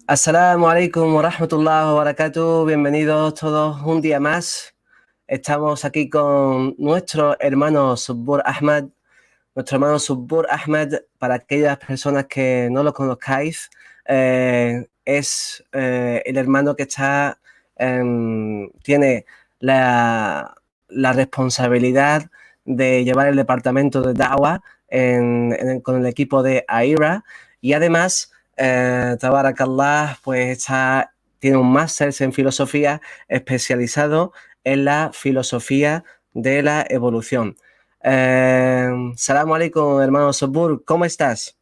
Assalamu alaikum wa rahmatullahi wa barakatuh. Bienvenidos todos un día más. Estamos aquí con nuestro hermano Subboor Ahmad. Nuestro hermano Subboor Ahmad, para aquellas personas que no lo conozcáis, es el hermano que tiene la responsabilidad de llevar el departamento de Da'wah con el equipo de AIRA y además Tabarakallah, pues tiene un máster en filosofía especializado en la filosofía de la evolución. Salam alaikum, hermano Subboor, ¿cómo estás?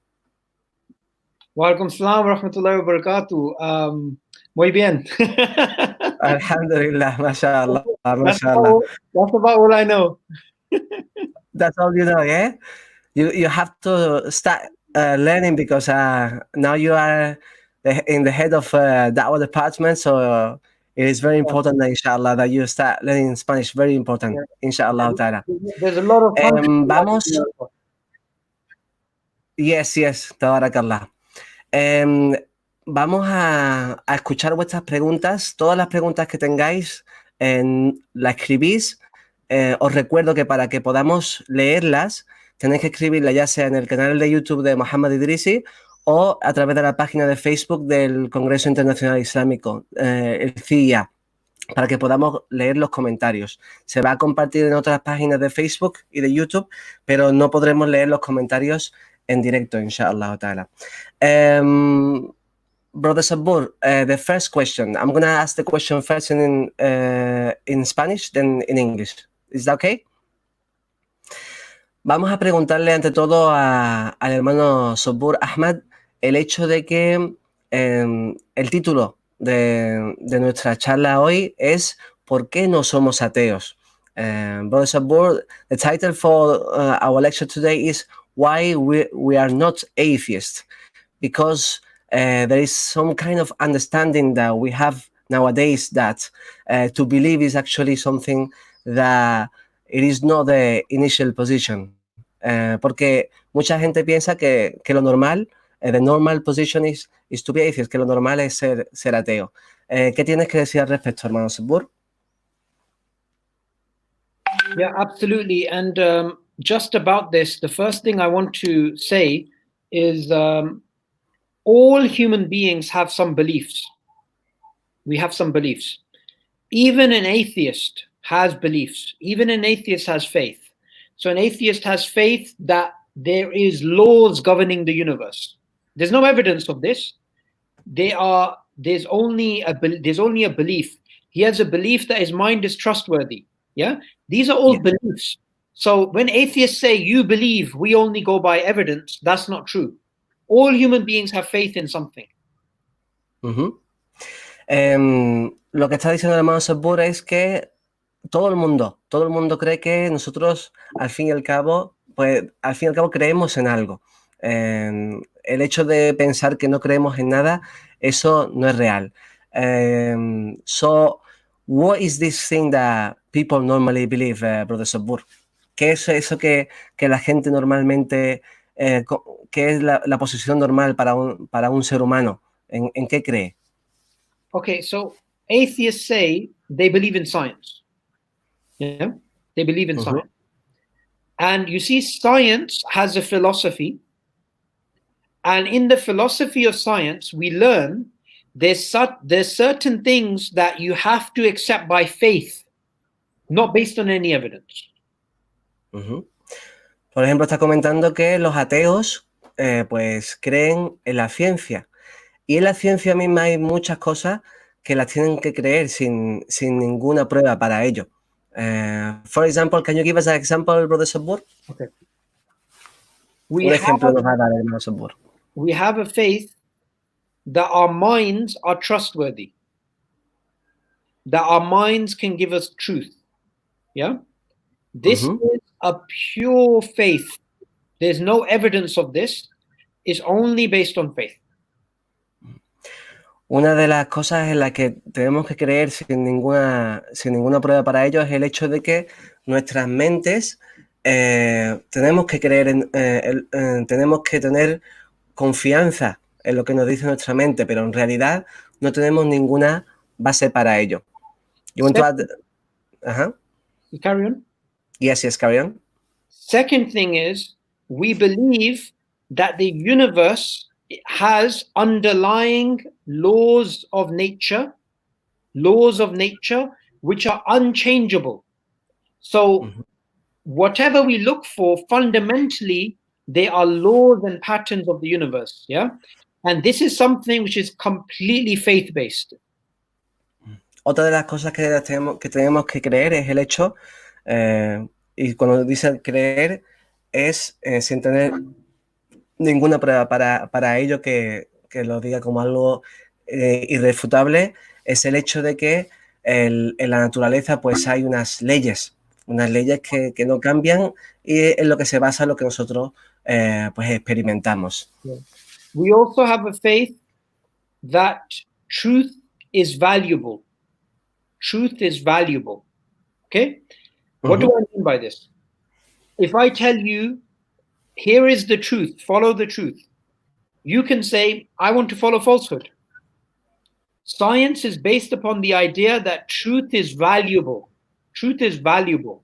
Wa alaikum salam wa rahmatullahi wa barakatuh. Muy bien. Alhamdulillah, mashallah, That's mashallah. about all I know. That's all you know, yeah? You have to start learning because now you are in the head of Da'wah department, so it is very important, inshallah, that you start learning Spanish. Very important, inshallah ta'ala. There's a lot of Vamos. Yes, tabarakallah. Vamos a escuchar vuestras preguntas. Todas las preguntas que tengáis, las escribís. Os recuerdo que para que podamos leerlas, tenéis que escribirlas ya sea en el canal de YouTube de Mohammad Idrissi o a través de la página de Facebook del Congreso Internacional Islámico, el CIA, para que podamos leer los comentarios. Se va a compartir en otras páginas de Facebook y de YouTube, pero no podremos leer los comentarios en directo, inshallah ta'ala. Brother Subboor, the first question. I'm going to ask the question first in Spanish, then in English. Is that okay? Vamos a preguntarle ante todo al hermano Subboor Ahmad el hecho de que el título de nuestra charla hoy es ¿por qué no somos ateos? Brother Subboor, the title for our lecture today is Why we are not atheists, because there is some kind of understanding that we have nowadays that to believe is actually something that it is not the initial position. Porque mucha gente piensa que lo normal, the normal position is to be atheist, que lo normal es ser ateo. ¿Qué tienes que decir al respecto, hermano Subboor? Yeah, absolutely. And just about this, the first thing I want to say is all human beings have some beliefs. We have some beliefs. Even an atheist has beliefs. Even an atheist has faith. So an atheist has faith that there is laws governing the universe. There's no evidence of this. There's only a belief. He has a belief that his mind is trustworthy. Yeah, these are all beliefs. So when atheists say you believe, we only go by evidence, that's not true. All human beings have faith in something. Lo que está diciendo el hermano Subboor es que todo el mundo cree que nosotros al fin y al cabo creemos en algo. El hecho de pensar que no creemos en nada, eso no es real. So, what is this thing that people normally believe, Brother Subboor? ¿Qué es eso que la gente normalmente, qué es la posición normal para un ser humano? ¿En qué cree? Okay, so atheists say they believe in science. Yeah, they believe in science. And you see, science has a philosophy. And in the philosophy of science, we learn there's certain things that you have to accept by faith, not based on any evidence. Por ejemplo, está comentando que los ateos pues creen en la ciencia. Y en la ciencia misma hay muchas cosas que las tienen que creer sin ninguna prueba para ello. For example, can you give us an example, Brother Subboor? Okay. Un ejemplo nos va a dar el hermano Subboor. We have a faith that our minds are trustworthy, that our minds can give us truth. Yeah? This is a pure faith. There's no evidence of this. It's only based on faith. Una de las cosas en las que tenemos que creer sin ninguna prueba para ello es el hecho de que nuestras mentes tenemos que creer tenemos que tener confianza en lo que nos dice nuestra mente, pero en realidad no tenemos ninguna base para ello. You want to add? You carry on. Yes, carry on. Second thing is, we believe that the universe has underlying laws of nature which are unchangeable. So whatever we look for, fundamentally, they are laws and patterns of the universe, yeah? And this is something which is completely faith-based. Otra de las cosas que tenemos que creer es el hecho, y cuando dice creer, es sin tener ninguna prueba para ello que lo diga como algo irrefutable, es el hecho de que en la naturaleza pues hay unas leyes que no cambian y en lo que se basa lo que nosotros pues experimentamos. We also have a faith that truth is valuable. Truth is valuable. Okay? What do I mean by this? If I tell you, here is the truth, follow the truth, you can say, I want to follow falsehood. Science is based upon the idea that truth is valuable. Truth is valuable.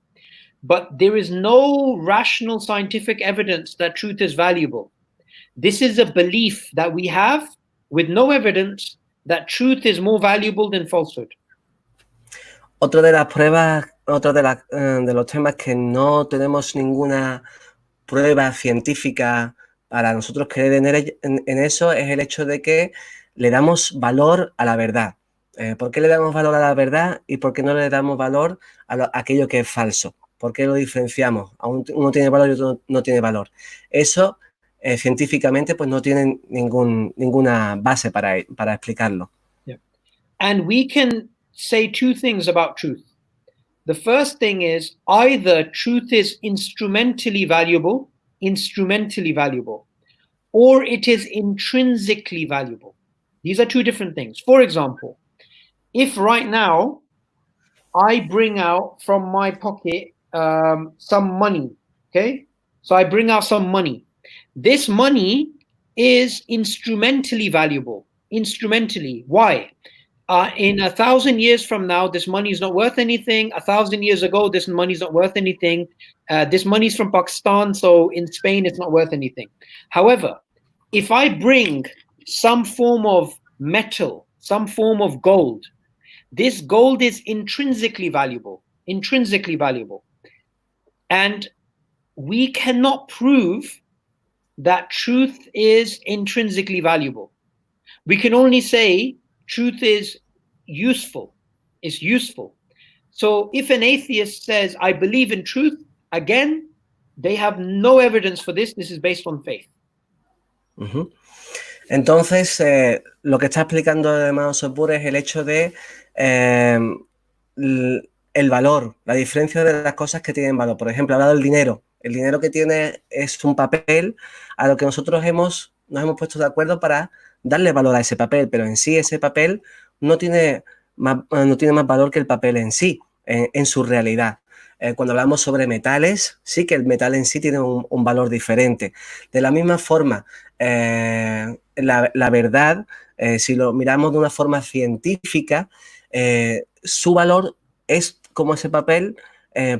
But there is no rational scientific evidence that truth is valuable. This is a belief that we have with no evidence that truth is more valuable than falsehood. Otra de las pruebas, de los temas que no tenemos ninguna prueba científica para nosotros creer en eso es el hecho de que le damos valor a la verdad. ¿Por qué le damos valor a la verdad y por qué no le damos valor a aquello que es falso? ¿Por qué lo diferenciamos? Uno tiene valor y otro no tiene valor. Eso científicamente pues no tiene ninguna base para explicarlo. Yeah. And we can say two things about truth. The first thing is either truth is instrumentally valuable, or it is intrinsically valuable. These are two different things. For example, if right now I bring out from my pocket some money, okay? So I bring out some money. This money is instrumentally valuable. Instrumentally. Why? In 1,000 years from now, this money is not worth anything. 1,000 years ago, this money is not worth anything. This money is from Pakistan, so in Spain, it's not worth anything. However, if I bring some form of metal, some form of gold, this gold is intrinsically valuable. Intrinsically valuable. And we cannot prove that truth is intrinsically valuable. We can only say truth is useful. It's useful. So if an atheist says, I believe in truth, again, they have no evidence for this. This is based on faith. Entonces, lo que está explicando el hermano Subboor es el hecho de el valor, la diferencia de las cosas que tienen valor. Por ejemplo, hablado del dinero. El dinero que tiene es un papel a lo que nosotros nos hemos puesto de acuerdo para darle valor a ese papel, pero en sí ese papel no tiene más valor que el papel en sí, en su realidad. Cuando hablamos sobre metales, sí que el metal en sí tiene un valor diferente. De la misma forma, la verdad, si lo miramos de una forma científica, su valor es como ese papel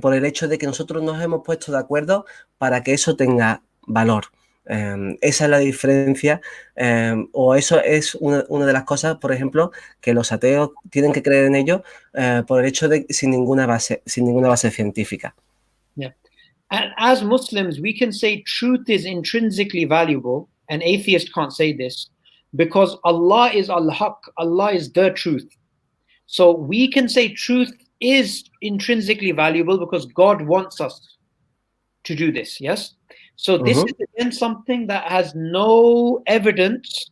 por el hecho de que nosotros nos hemos puesto de acuerdo para que eso tenga valor. Esa es la diferencia, o eso es una de las cosas, por ejemplo, que los ateos tienen que creer en ello por el hecho de sin ninguna base científica. Yeah. And as Muslims, we can say truth is intrinsically valuable. An atheist can't say this because Allah is al-haq, Allah is the truth. So we can say truth is intrinsically valuable because God wants us to do this, yes? So this is again something that has no evidence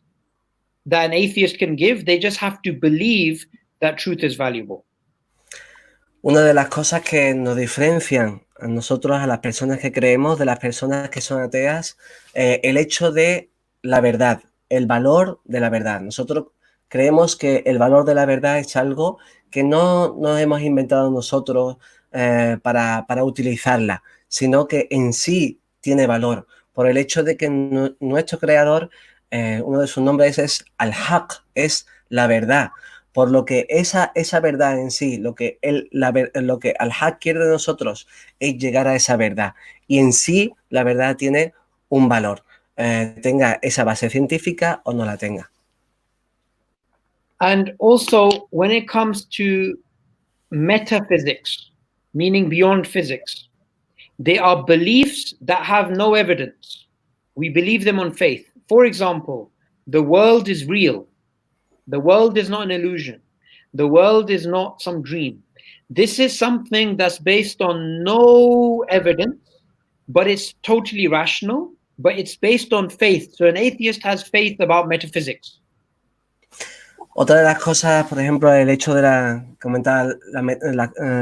that an atheist can give. They just have to believe that truth is valuable. Una de las cosas que nos diferencian a nosotros, a las personas que creemos, de las personas que son ateas, el hecho de la verdad, el valor de la verdad. Nosotros creemos que el valor de la verdad es algo que no nos hemos inventado nosotros para utilizarla, sino que en sí tiene valor, por el hecho de que nuestro creador uno de sus nombres es al-haq, es la verdad. Por lo que esa verdad en sí, lo que al-haq quiere de nosotros es llegar a esa verdad. Y en sí la verdad tiene un valor, tenga esa base científica o no la tenga. And also, when it comes to metaphysics, meaning beyond physics, they are beliefs that have no evidence. We believe them on faith. For example, the world is real. The world is not an illusion. The world is not some dream. This is something that's based on no evidence, but it's totally rational, but it's based on faith. So an atheist has faith about metaphysics. Otra de las cosas, por ejemplo, el hecho de comentar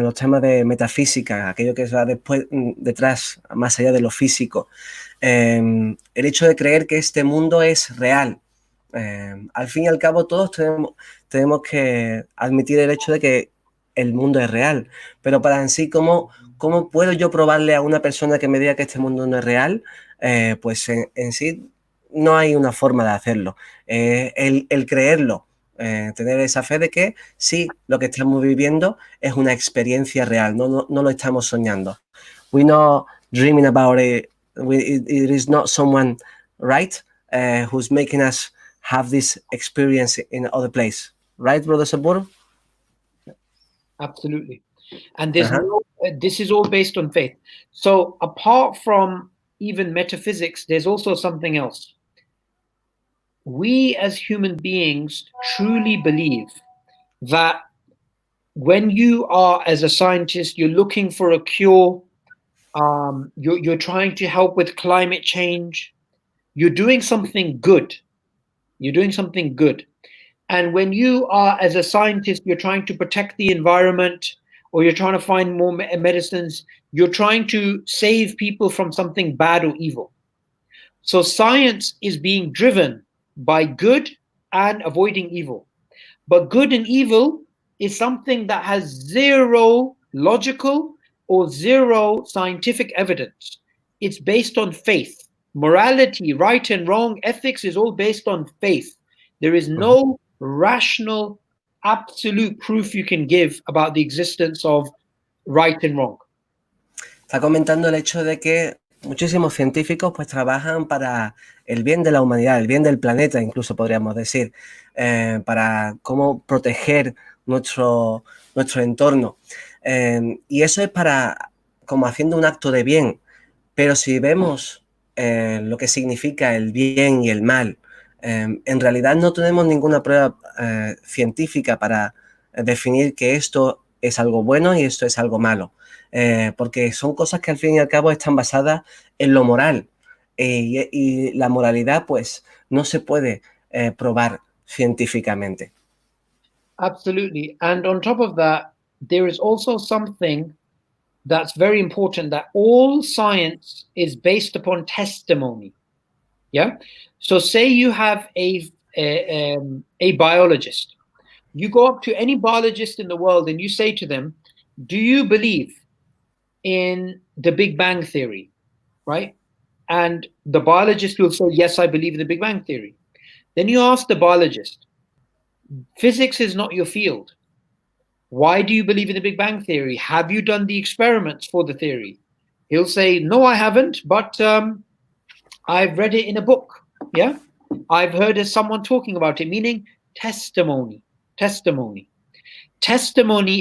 los temas de metafísica, aquello que va detrás, más allá de lo físico. El hecho de creer que este mundo es real. Al fin y al cabo, todos tenemos que admitir el hecho de que el mundo es real. Pero para en sí, ¿cómo puedo yo probarle a una persona que me diga que este mundo no es real? Pues en sí no hay una forma de hacerlo. El creerlo. Tener esa fe de que sí, lo que estamos viviendo es una experiencia real, no lo estamos soñando. We're not dreaming about it. It is not someone, right, who's making us have this experience in other place. Right, Brother Subboor? Absolutely. And there's this is all based on faith. So apart from even metaphysics, there's also something else. We as human beings truly believe that when you are, as a scientist, you're looking for a cure, you're trying to help with climate change, you're doing something good. You're doing something good. And when you are, as a scientist, you're trying to protect the environment, or you're trying to find more medicines, you're trying to save people from something bad or evil. So science is being driven by good and avoiding evil. But good and evil is something that has zero logical or zero scientific evidence. It's based on faith. Morality, right and wrong, ethics is all based on faith. There is no rational, absolute proof you can give about the existence of right and wrong. Está comentando el hecho de que muchísimos científicos pues trabajan para el bien de la humanidad, el bien del planeta, incluso podríamos decir, para cómo proteger nuestro entorno. Y eso es como haciendo un acto de bien. Pero si vemos lo que significa el bien y el mal, en realidad no tenemos ninguna prueba científica para definir que esto es algo bueno y esto es algo malo. Porque son cosas que al fin y al cabo están basadas en lo moral. Y la moralidad, pues, no se puede probar científicamente. Absolutely. And on top of that, there is also something that's very important, that all science is based upon testimony. Yeah. So say you have a biologist. You go up to any biologist in the world and you say to them, do you believe in the Big Bang Theory? Right? And the biologist will say, yes, I believe in the Big Bang Theory. Then you ask the biologist, physics is not your field. Why do you believe in the Big Bang Theory? Have you done the experiments for the theory? He'll say, no, I haven't, but I've read it in a book. Yeah, I've heard of someone talking about it, meaning testimony. Testimony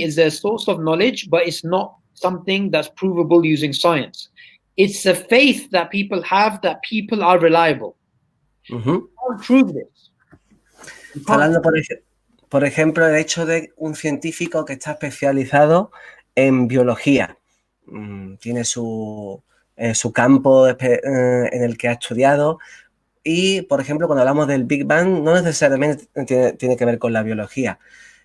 is a source of knowledge, but it's not something that's provable using science. It's a faith that people have, that people are reliable. You can't prove this. Hablando, por ejemplo, el hecho de un científico que está especializado en biología. Tiene su campo en el que ha estudiado. Y, por ejemplo, cuando hablamos del Big Bang, no necesariamente tiene que ver con la biología.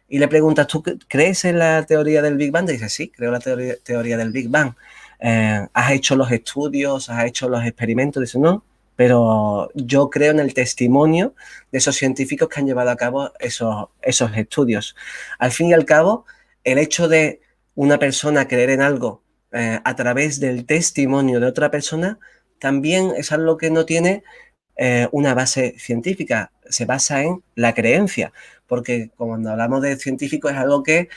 Y le preguntas, ¿tú crees en la teoría del Big Bang? Y dice, sí, creo en la teoría del Big Bang. ¿Has hecho los estudios? ¿Has hecho los experimentos? Dice, no, pero yo creo en el testimonio de esos científicos que han llevado a cabo esos estudios. Al fin y al cabo, el hecho de una persona creer en algo a través del testimonio de otra persona también es algo que no tiene una base científica, se basa en la creencia, porque cuando hablamos de científico es algo que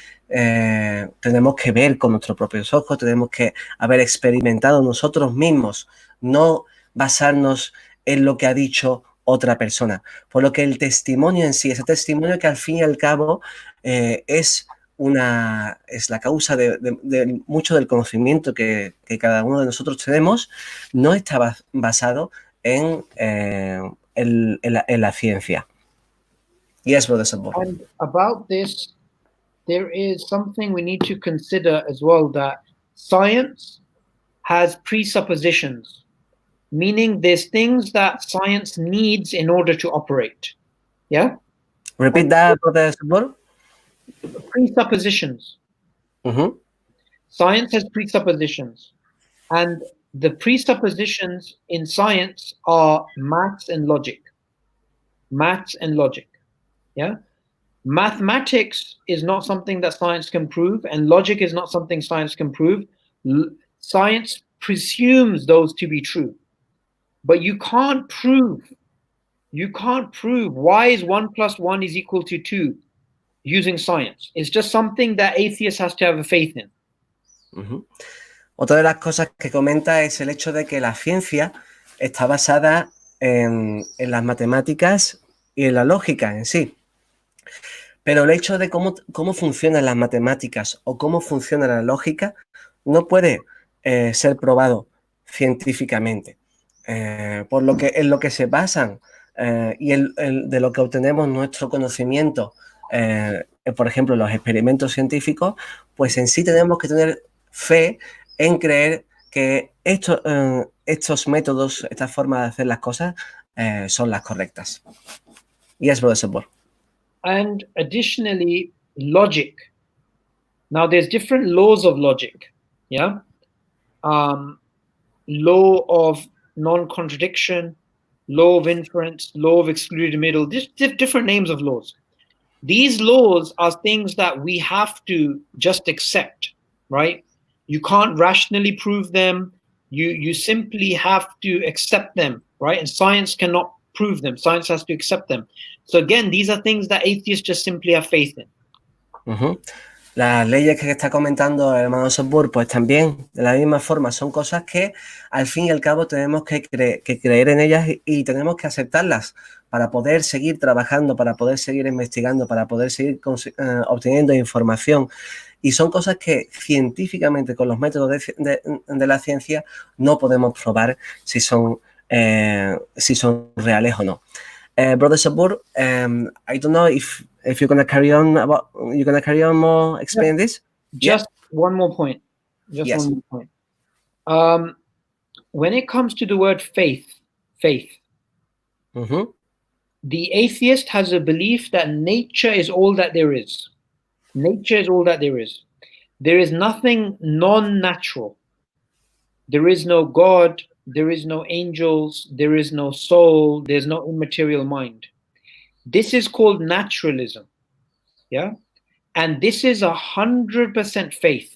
tenemos que ver con nuestros propios ojos, tenemos que haber experimentado nosotros mismos, no basarnos en lo que ha dicho otra persona. Por lo que el testimonio en sí, ese testimonio que al fin y al cabo es la causa de mucho del conocimiento que cada uno de nosotros tenemos, no está basado en la ciencia. Yes, Brother Subboor. And about this, there is something we need to consider as well, that science has presuppositions, meaning there's things that science needs in order to operate. Yeah? Repeat that, Brother Subboor. Presuppositions. Mm-hmm. Science has presuppositions. And the presuppositions in science are maths and logic. Maths and logic. Yeah? Mathematics is not something that science can prove, and logic is not something science can prove. Science presumes those to be true. But you can't prove why is 1 + 1 is equal to 2 using science. It's just something that atheists has to have a faith in. Uh-huh. Otra de las cosas que comenta es el hecho de que la ciencia está basada en las matemáticas y en la lógica en sí. Pero el hecho de cómo funcionan las matemáticas o cómo funciona la lógica no puede ser probado científicamente. Por lo que en lo que se basan y de lo que obtenemos nuestro conocimiento, por ejemplo, los experimentos científicos, pues en sí tenemos que tener fe en creer que estos métodos, estas formas de hacer las cosas son las correctas. Yes, Brother Subboor. And additionally, logic. Now, there's different laws of logic. Yeah. Law of non-contradiction, law of inference, law of excluded middle, just different names of laws. These laws are things that we have to just accept, right? You can't rationally prove them. You simply have to accept them, right? And science cannot prove them. Science has to accept them. So again, these are things that atheists just simply have faith in. Uh-huh. Las leyes que está comentando el hermano Subboor, pues también de la misma forma son cosas que al fin y al cabo tenemos que creer en ellas y tenemos que aceptarlas para poder seguir trabajando, para poder seguir investigando, para poder seguir obteniendo información. Y son cosas que científicamente con los métodos de la ciencia no podemos probar si son reales o no. Brother Subboor, I don't know if you're gonna carry on more explaining this. Just one more point. Yes. One more point. When it comes to the word faith, Mm-hmm. the atheist has a belief that nature is all that there is. Nature is all that there is. There is nothing non-natural. There is no God. There is no angels, there is no soul, there's no immaterial mind. This is called naturalism, yeah? And this is 100% faith.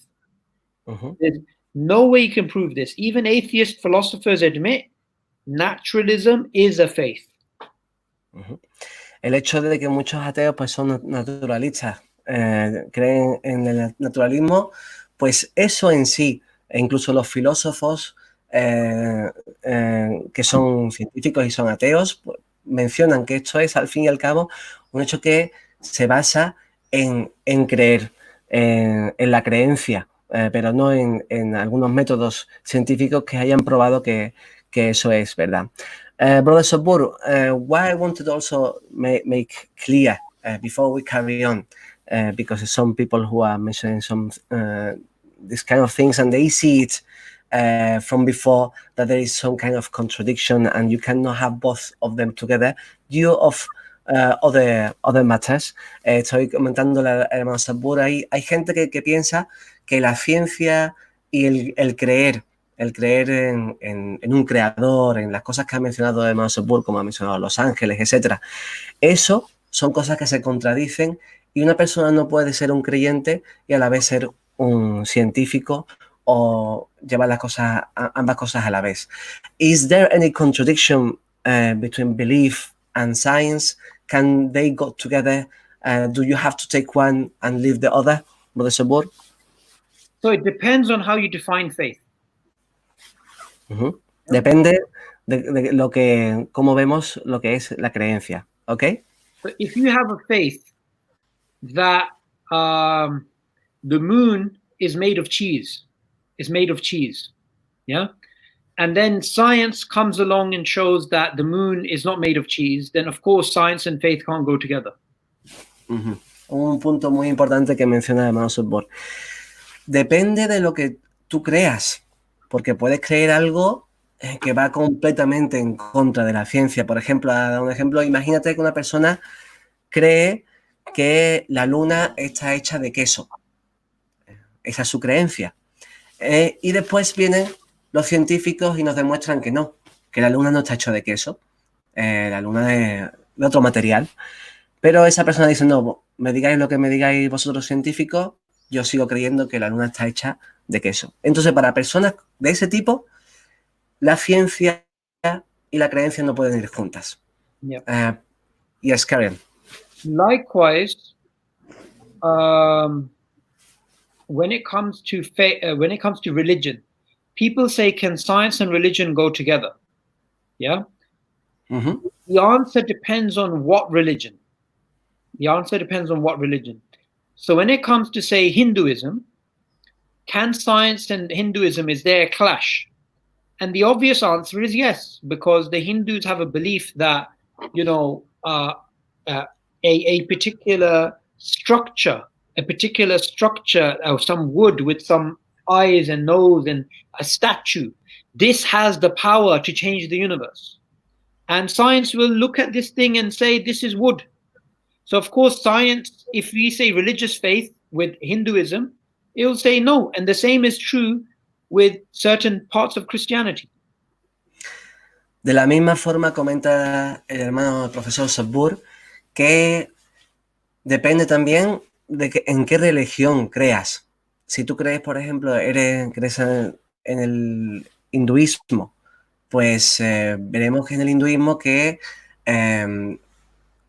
Uh-huh. There's no way you can prove this. Even atheist philosophers admit naturalism is a faith. Uh-huh. El hecho de que muchos ateos pues son naturalistas, creen en el naturalismo, pues eso en sí, e incluso los filósofos que son científicos y son ateos, pues, mencionan que esto es al fin y al cabo un hecho que se basa en creer, en la creencia, pero no en algunos métodos científicos que hayan probado que eso es verdad. Brother Subboor, what I wanted also make clear before we carry on, because some people who are mentioning some this kind of things and they see it from before that there is some kind of contradiction and you cannot have both of them together due of other matters. Estoy comentando al hermano Subboor, hay gente que piensa que la ciencia y el creer en un creador, en las cosas que ha mencionado el hermano Subboor, como ha mencionado los ángeles, etcétera, eso son cosas que se contradicen y una persona no puede ser un creyente y a la vez ser un científico o llevar ambas cosas a la vez. Is there any contradiction between belief and science? Can they go together? Do you have to take one and leave the other, Brother Subboor? So it depends on how you define faith. Depende de lo que, cómo vemos lo que es la creencia, ¿ok? But if you have a faith that the moon is made of cheese, yeah? And then science comes along and shows that the moon is not made of cheese, then of course science and faith can't go together. Un punto muy importante que menciona el hermano Subboor. Depende de lo que tú creas, porque puedes creer algo que va completamente en contra de la ciencia. Por ejemplo, a dar un ejemplo, imagínate que una persona cree que la luna está hecha de queso. Esa es su creencia. Y después vienen los científicos y nos demuestran que no, que la luna no está hecha de queso, la luna es de otro material. Pero esa persona dice, no, me digáis lo que me digáis vosotros científicos, yo sigo creyendo que la luna está hecha de queso. Entonces, para personas de ese tipo, la ciencia y la creencia no pueden ir juntas. Yep. Yes, Karen. Likewise, when it comes to religion, people say, can science and religion go together? Yeah. The answer depends on what religion. So when it comes to, say, Hinduism, can science and Hinduism, is there a clash? And the obvious answer is yes, because the Hindus have a belief that, you know, a particular structure of some wood with some eyes and nose and a statue, this has the power to change the universe. And science will look at this thing and say, this is wood. So of course science, if we say religious faith with Hinduism, it will say no. And the same is true with certain parts of Christianity. De la misma forma comenta el hermano el profesor Subboor que depende también de en qué religión creas. Si tú crees, por ejemplo, crees en el hinduismo, pues veremos que en el hinduismo que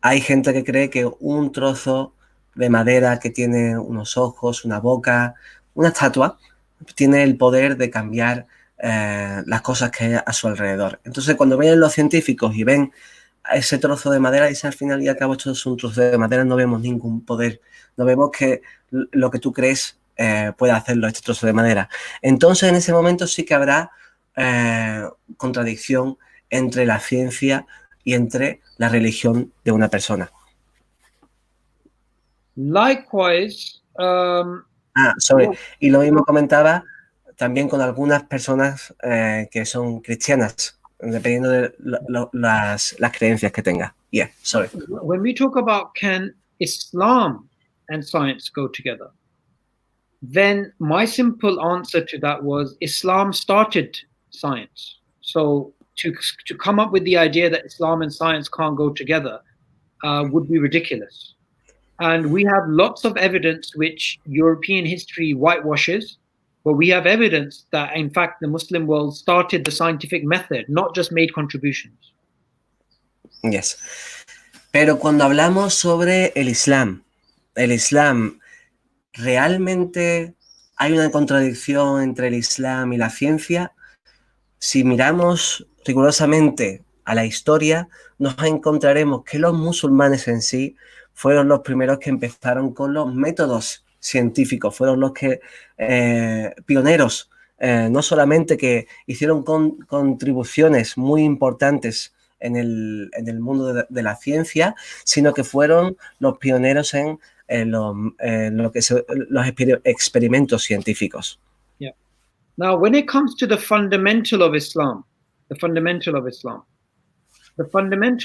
hay gente que cree que un trozo de madera que tiene unos ojos, una boca, una estatua, tiene el poder de cambiar las cosas que hay a su alrededor. Entonces, cuando vienen los científicos y ven ese trozo de madera, dicen al final y al cabo esto es un trozo de madera, no vemos ningún poder, no vemos que lo que tú crees pueda hacerlo este trozo de madera. Entonces, en ese momento sí que habrá contradicción entre la ciencia y entre la religión de una persona. Likewise, y lo mismo comentaba también con algunas personas que son cristianas, dependiendo de las creencias que tenga. Yeah, sorry. When we talk about can Islam and science go together, then my simple answer to that was Islam started science. So to come up with the idea that Islam and science can't go together would be ridiculous. And we have lots of evidence which European history whitewashes, but we have evidence that, in fact, the Muslim world started the scientific method, not just made contributions. Yes. Pero cuando hablamos sobre el Islam, ¿realmente hay una contradicción entre el Islam y la ciencia? Si miramos rigurosamente a la historia, nos encontraremos que los musulmanes en sí fueron los primeros que empezaron con los métodos científicos, fueron los que pioneros, no solamente que hicieron contribuciones muy importantes en el mundo de la ciencia, sino que fueron los pioneros en los experimentos científicos. Yeah. Now, when it comes to the fundamental of Islam, the fundamental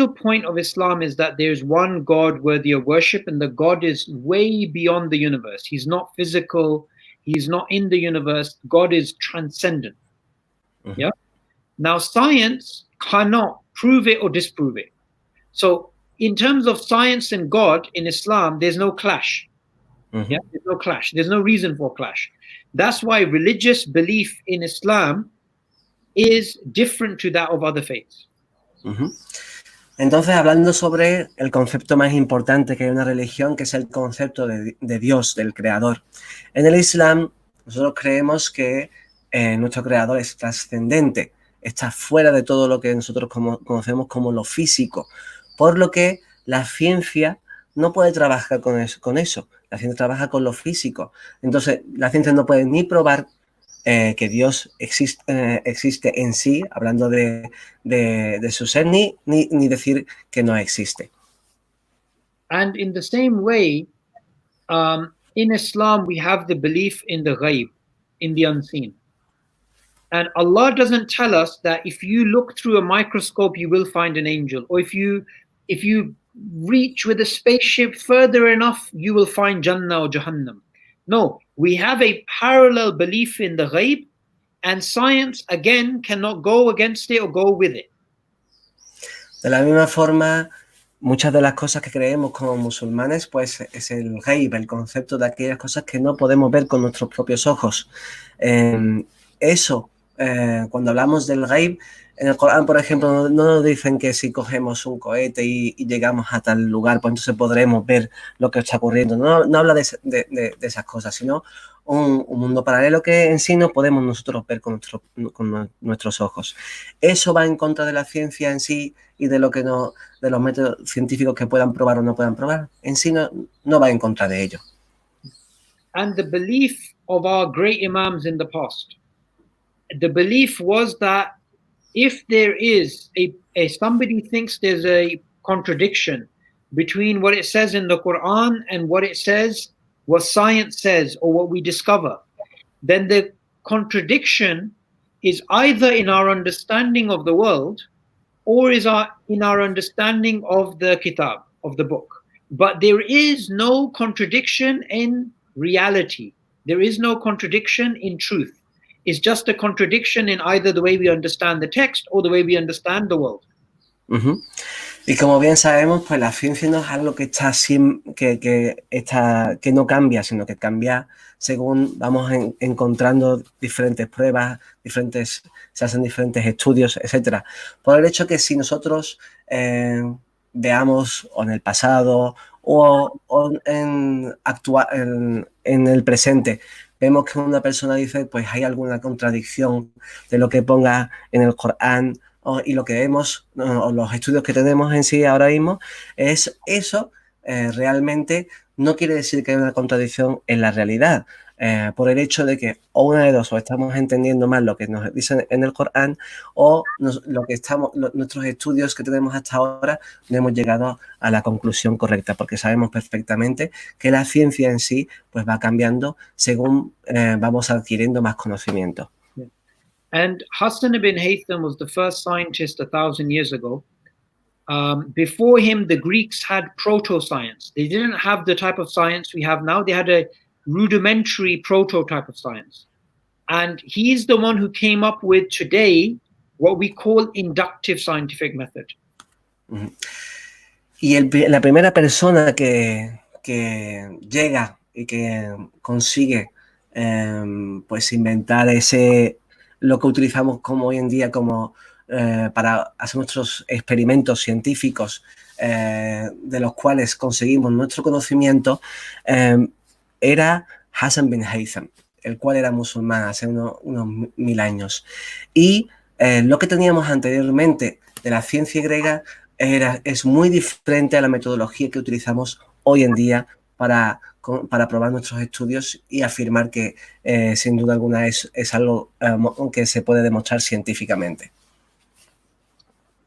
point of Islam is that there is one God worthy of worship, and the God is way beyond the universe. He's not physical. He's not in the universe. God is transcendent. Mm-hmm. Yeah. Now, science cannot prove it or disprove it. So, in terms of science and God in Islam, there's no clash. Mm-hmm. Yeah, there's no clash. There's no reason for clash. That's why religious belief in Islam is different to that of other faiths. Uh-huh. Entonces, hablando sobre el concepto más importante que hay en una religión, que es el concepto de Dios, del Creador. En el Islam, nosotros creemos que nuestro Creador es trascendente, está fuera de todo lo que nosotros conocemos como lo físico, por lo que la ciencia no puede trabajar con eso. La ciencia trabaja con lo físico. Entonces, la ciencia no puede ni probar que Dios existe en sí, hablando de su ser, ni decir que no existe. And in the same way, in Islam, we have the belief in the ghaib, in the unseen. And Allah doesn't tell us that if you look through a microscope, you will find an angel, or if you reach with a spaceship further enough, you will find Jannah or Jahannam. No, we have a parallel belief in the ghaib, and science again cannot go against it or go with it. De la misma forma, muchas de las cosas que creemos como musulmanes, pues es el ghaib, el concepto de aquellas cosas que no podemos ver con nuestros propios ojos. Cuando hablamos del ghaib, en el Corán, por ejemplo, no nos dicen que si cogemos un cohete y llegamos a tal lugar, pues entonces podremos ver lo que está ocurriendo. No habla de esas cosas, sino un mundo paralelo que en sí no podemos nosotros ver con nuestros ojos. Eso va en contra de la ciencia en sí y de los métodos científicos que puedan probar o no puedan probar. En sí no va en contra de ello. And the belief of our great imams in the past, the belief was that if there is somebody thinks there's a contradiction between what it says in the Quran and what science says, or what we discover, then the contradiction is either in our understanding of the world or in our understanding of the kitab, of the book. But there is no contradiction in reality. There is no contradiction in truth. It's just a contradiction in either the way we understand the text or the way we understand the world. Uh-huh. Y como bien sabemos, pues la ciencia no es algo que no cambia, sino que cambia según vamos encontrando diferentes pruebas, se hacen diferentes estudios, etcétera. Por el hecho que si nosotros veamos o en el pasado o en el presente, vemos que una persona dice, pues hay alguna contradicción de lo que ponga en el Corán, y lo que vemos, o los estudios que tenemos en sí ahora mismo, es eso, realmente no quiere decir que haya una contradicción en la realidad, por el hecho de que o una de dos, o estamos entendiendo mal lo que nos dicen en el Corán, o nuestros estudios que tenemos hasta ahora no hemos llegado a la conclusión correcta, porque sabemos perfectamente que la ciencia en sí pues va cambiando según vamos adquiriendo más conocimiento. And Hassan ibn Haytham was the first scientist 1,000 years ago. Before him, the Greeks had proto-science. They didn't have the type of science we have now. They had a rudimentary prototype of science. And he's the one who came up with today what we call inductive scientific method. Uh-huh. Y la primera persona que llega y que consigue pues inventar lo que utilizamos como hoy en día para hacer nuestros experimentos científicos, de los cuales conseguimos nuestro conocimiento, era Hassan bin Haytham, el cual era musulmán hace unos 1000 años. Y lo que teníamos anteriormente de la ciencia griega es muy diferente a la metodología que utilizamos hoy en día para probar nuestros estudios y afirmar que sin duda alguna es algo que se puede demostrar científicamente.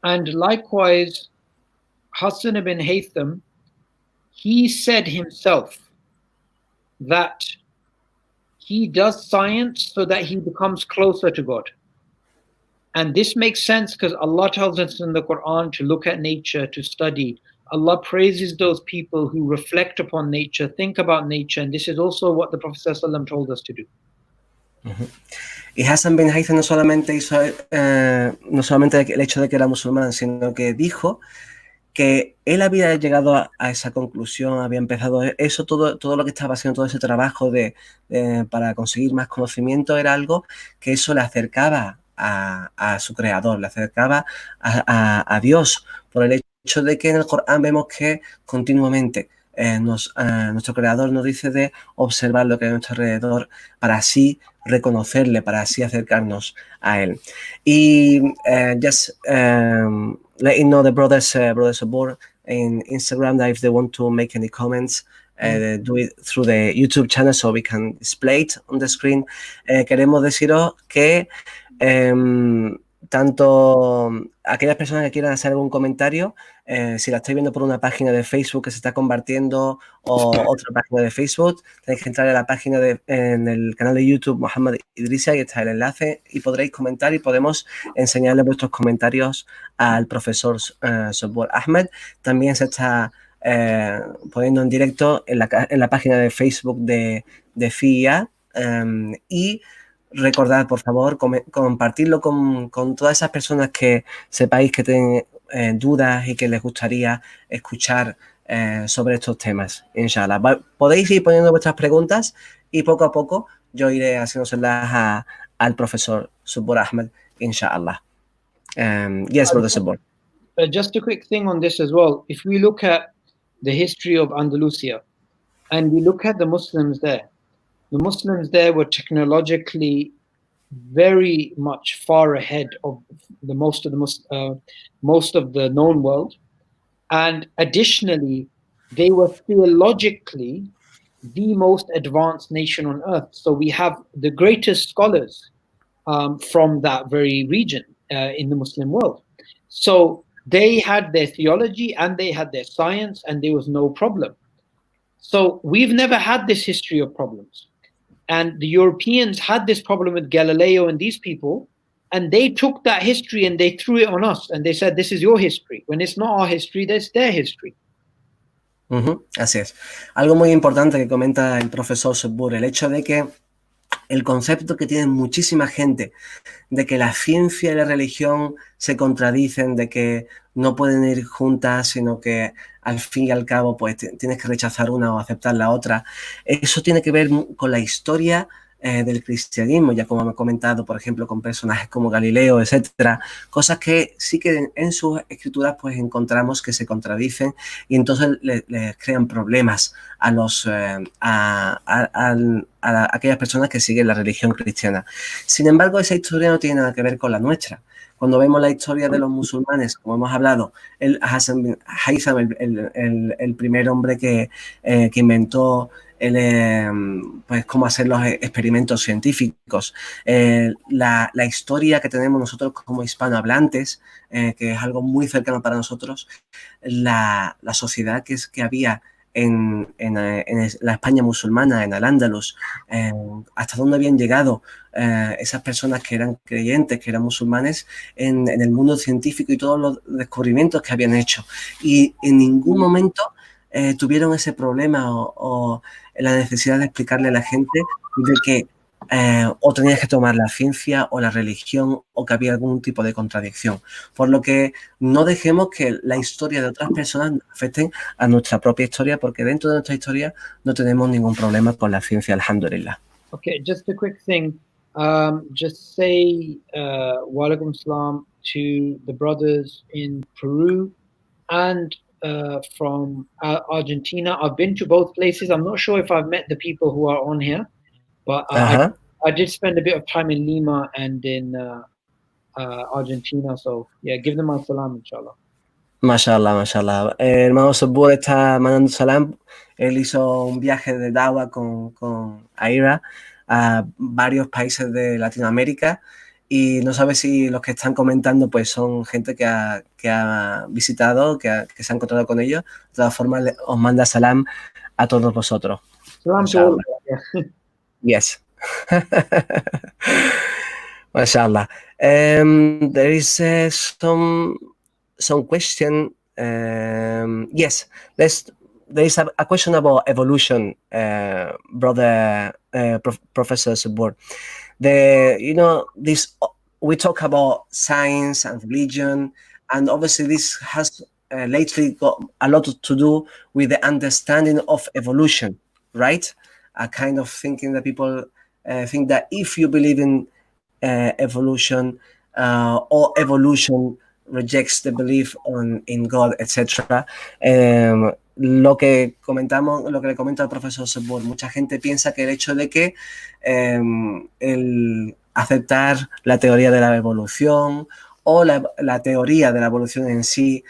And likewise, Hassan ibn Haytham, he said himself that he does science so that he becomes closer to God. And this makes sense because Allah tells us in the Quran to look at nature, to study. Allah praises those people who reflect upon nature, think about nature, and this is also what the Prophet ﷺ told us to do. Uh-huh. Y Hassan bin Haytham no solamente hizo el hecho de que era musulmán, sino que dijo que él había llegado a esa conclusión, había empezado eso, todo lo que estaba haciendo, todo ese trabajo para conseguir más conocimiento, era algo que eso le acercaba a su creador, le acercaba a Dios, por el hecho de que en el Corán vemos que continuamente nuestro creador nos dice de observar lo que hay a nuestro alrededor para así reconocerle, para así acercarnos a él. Y just letting know the brothers Subboor in Instagram that if they want to make any comments, do it through the YouTube channel so we can display it on the screen. Queremos deciros que tanto aquellas personas que quieran hacer algún comentario, si la estáis viendo por una página de Facebook que se está compartiendo o otra página de Facebook, tenéis que entrar a la página en el canal de YouTube Mohammad Idrissi, ahí está el enlace y podréis comentar y podemos enseñarle vuestros comentarios al profesor Subboor Ahmad. También se está poniendo en directo en la página de Facebook de FIA y recordad, por favor, compartirlo con todas esas personas que sepáis que tienen dudas y que les gustaría escuchar sobre estos temas, inshallah. Podéis ir poniendo vuestras preguntas y poco a poco yo iré haciéndoselas al profesor Subboor Ahmad, inshallah. Yes, brother Subboor. Just a quick thing on this as well. If we look at the history of Andalusia and we look at the Muslims there were technologically very much far ahead of most of the known world, and additionally they were theologically the most advanced nation on earth. So we have the greatest scholars from that very region in the Muslim world. So they had their theology and they had their science, and there was no problem. So we've never had this history of problems. And the Europeans had this problem with Galileo and these people, and they took that history and they threw it on us, and they said, this is your history. When it's not our history, that's their history. Así es. Algo muy importante que comenta el profesor Subboor, el hecho de que el concepto que tiene muchísima gente de que la ciencia y la religión se contradicen, de que no pueden ir juntas, sino que al fin y al cabo pues tienes que rechazar una o aceptar la otra. Eso tiene que ver con la historia del cristianismo, ya como he comentado, por ejemplo, con personajes como Galileo, etcétera, cosas que sí que en sus escrituras pues encontramos que se contradicen y entonces les crean problemas a aquellas personas que siguen la religión cristiana. Sin embargo, esa historia no tiene nada que ver con la nuestra. Cuando vemos la historia de los musulmanes, como hemos hablado, el primer hombre que inventó pues cómo hacer los experimentos científicos, la historia que tenemos nosotros como hispanohablantes, que es algo muy cercano para nosotros, la sociedad que había en la España musulmana, en Al-Ándalus, hasta dónde habían llegado esas personas que eran creyentes, que eran musulmanes, en el mundo científico y todos los descubrimientos que habían hecho. Y en ningún momento tuvieron ese problema o la necesidad de explicarle a la gente de que o tenías que tomar la ciencia o la religión o que había algún tipo de contradicción. Por lo que no dejemos que la historia de otras personas nos afecten a nuestra propia historia, porque dentro de nuestra historia no tenemos ningún problema con la ciencia, alhamdulillah. Okay, just a quick thing. Just say wa alaikum salam to the brothers in Peru and from Argentina. I've been to both places. I'm not sure if I've met the people who are on here, but I did spend a bit of time in Lima and in Argentina. So yeah, give them my salam, inshallah. Mashallah, mashallah. El hermano Subboor está mandando salam. Él hizo un viaje de dawa con Aira a varios países de Latinoamérica y no sabe si los que están comentando pues son gente que ha visitado, que se ha encontrado con ellos. De todas formas, os manda salam a todos vosotros. Salam to all. Yeah. Yes. Mashallah. There is some question. Yes, there is a question about evolution, brother Professor Subboor. This we talk about science and religion, and obviously this has lately got a lot to do with the understanding of evolution, right? A kind of thinking that people think that if you believe in evolution, or evolution rejects the belief in God, etc. Lo que le comento al profesor Subboor, mucha gente piensa que el hecho de que el aceptar la teoría de la evolución o la teoría de la evolución en sí,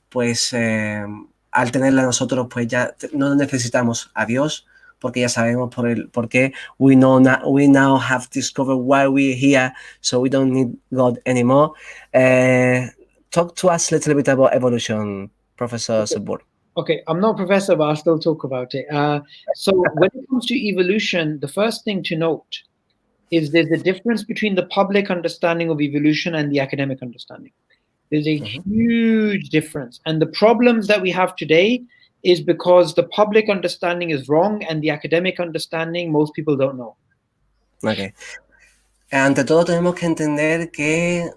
pues al tenerla nosotros, pues ya no necesitamos a Dios, porque ya sabemos por qué we now have discovered why we're here, so we don't need God anymore. Talk to us a little bit about evolution, Professor Subboor. Okay, I'm not a professor, but I'll still talk about it. So when it comes to evolution, the first thing to note is there's a difference between the public understanding of evolution and the academic understanding. There's a huge difference. And the problems that we have today is because the public understanding is wrong and the academic understanding, most people don't know. Okay. Ante todo tenemos que entender que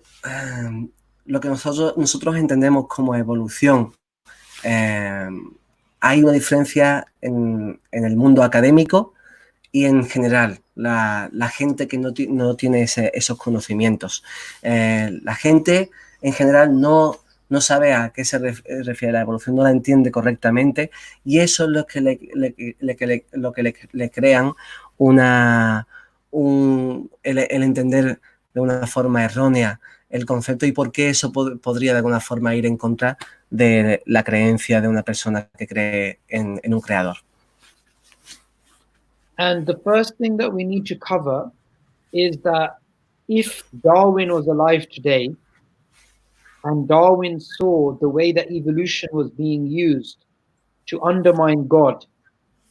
lo que nosotros entendemos como evolución, hay una diferencia en el mundo académico y en general, la gente que no tiene esos conocimientos. La gente en general no sabe a qué se refiere la evolución, no la entiende correctamente, y eso es lo que le crean el entender de una forma errónea el concepto y por qué eso podría de alguna forma ir en contra de la creencia de una persona que cree en un creador. And the first thing that we need to cover is that if Darwin was alive today and Darwin saw the way that evolution was being used to undermine God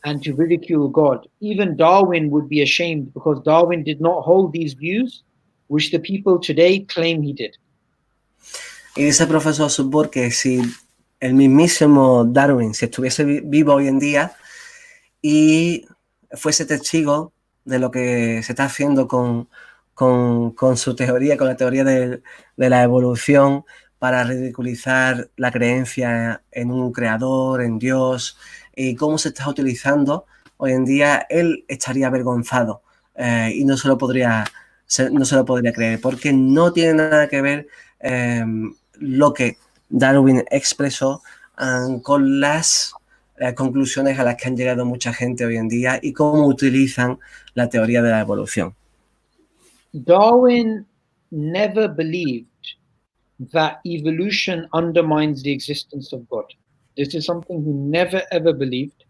and to ridicule God, even Darwin would be ashamed because Darwin did not hold these views which the people today claim he did. Y dice el profesor Subboor que si el mismísimo Darwin, si estuviese vivo hoy en día y fuese testigo de lo que se está haciendo con su teoría, con la teoría de la evolución para ridiculizar la creencia en un creador, en Dios, y cómo se está utilizando hoy en día, él estaría avergonzado y no se lo podría creer, porque no tiene nada que ver lo que Darwin expresó con las conclusiones a las que han llegado mucha gente hoy en día y cómo utilizan la teoría de la evolución. Darwin never believed that evolution undermines the existence of God. This is something he never ever believed.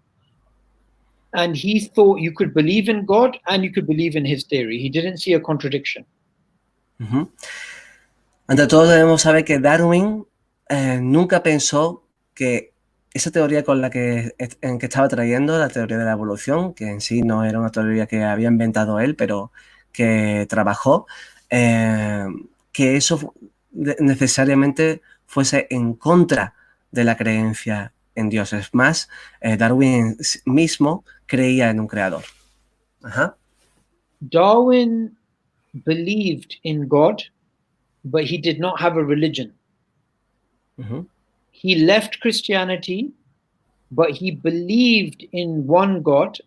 And he thought you could believe in God and you could believe in his theory. He didn't see a contradiction. Ante todo debemos saber que Darwin nunca pensó que esa teoría en que estaba trayendo, la teoría de la evolución, que en sí no era una teoría que había inventado él, pero que trabajó, que eso necesariamente fuese en contra de la creencia en Dios. Es más, Darwin mismo creía en un creador. Darwin believed in God, but he did not have a religion. He left Christianity, but he believed in one God,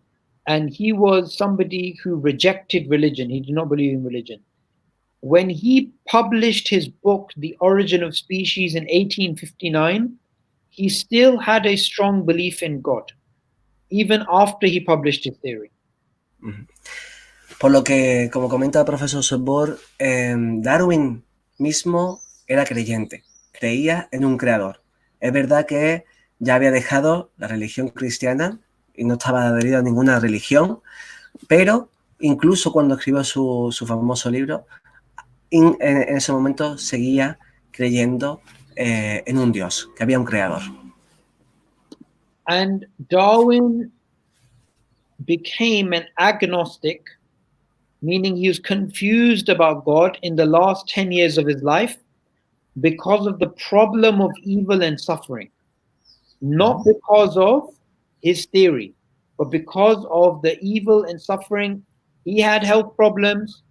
and he was somebody who rejected religion. He did not believe in religion. When he published his book, The Origin of Species, in 1859, he still had a strong belief in God, even after he published his theory. Por lo que, como comenta el profesor Subboor, Darwin mismo era creyente, creía en un creador. Es verdad que ya había dejado la religión cristiana y no estaba adherido a ninguna religión, pero incluso cuando escribió su famoso libro, en ese momento seguía creyendo en un Dios, que había un creador. And Darwin became an agnostic, meaning he was confused about God in the last 10 years of his life because of the problem of evil and suffering. Not because of his theory, but because of the evil and suffering. He had health problems.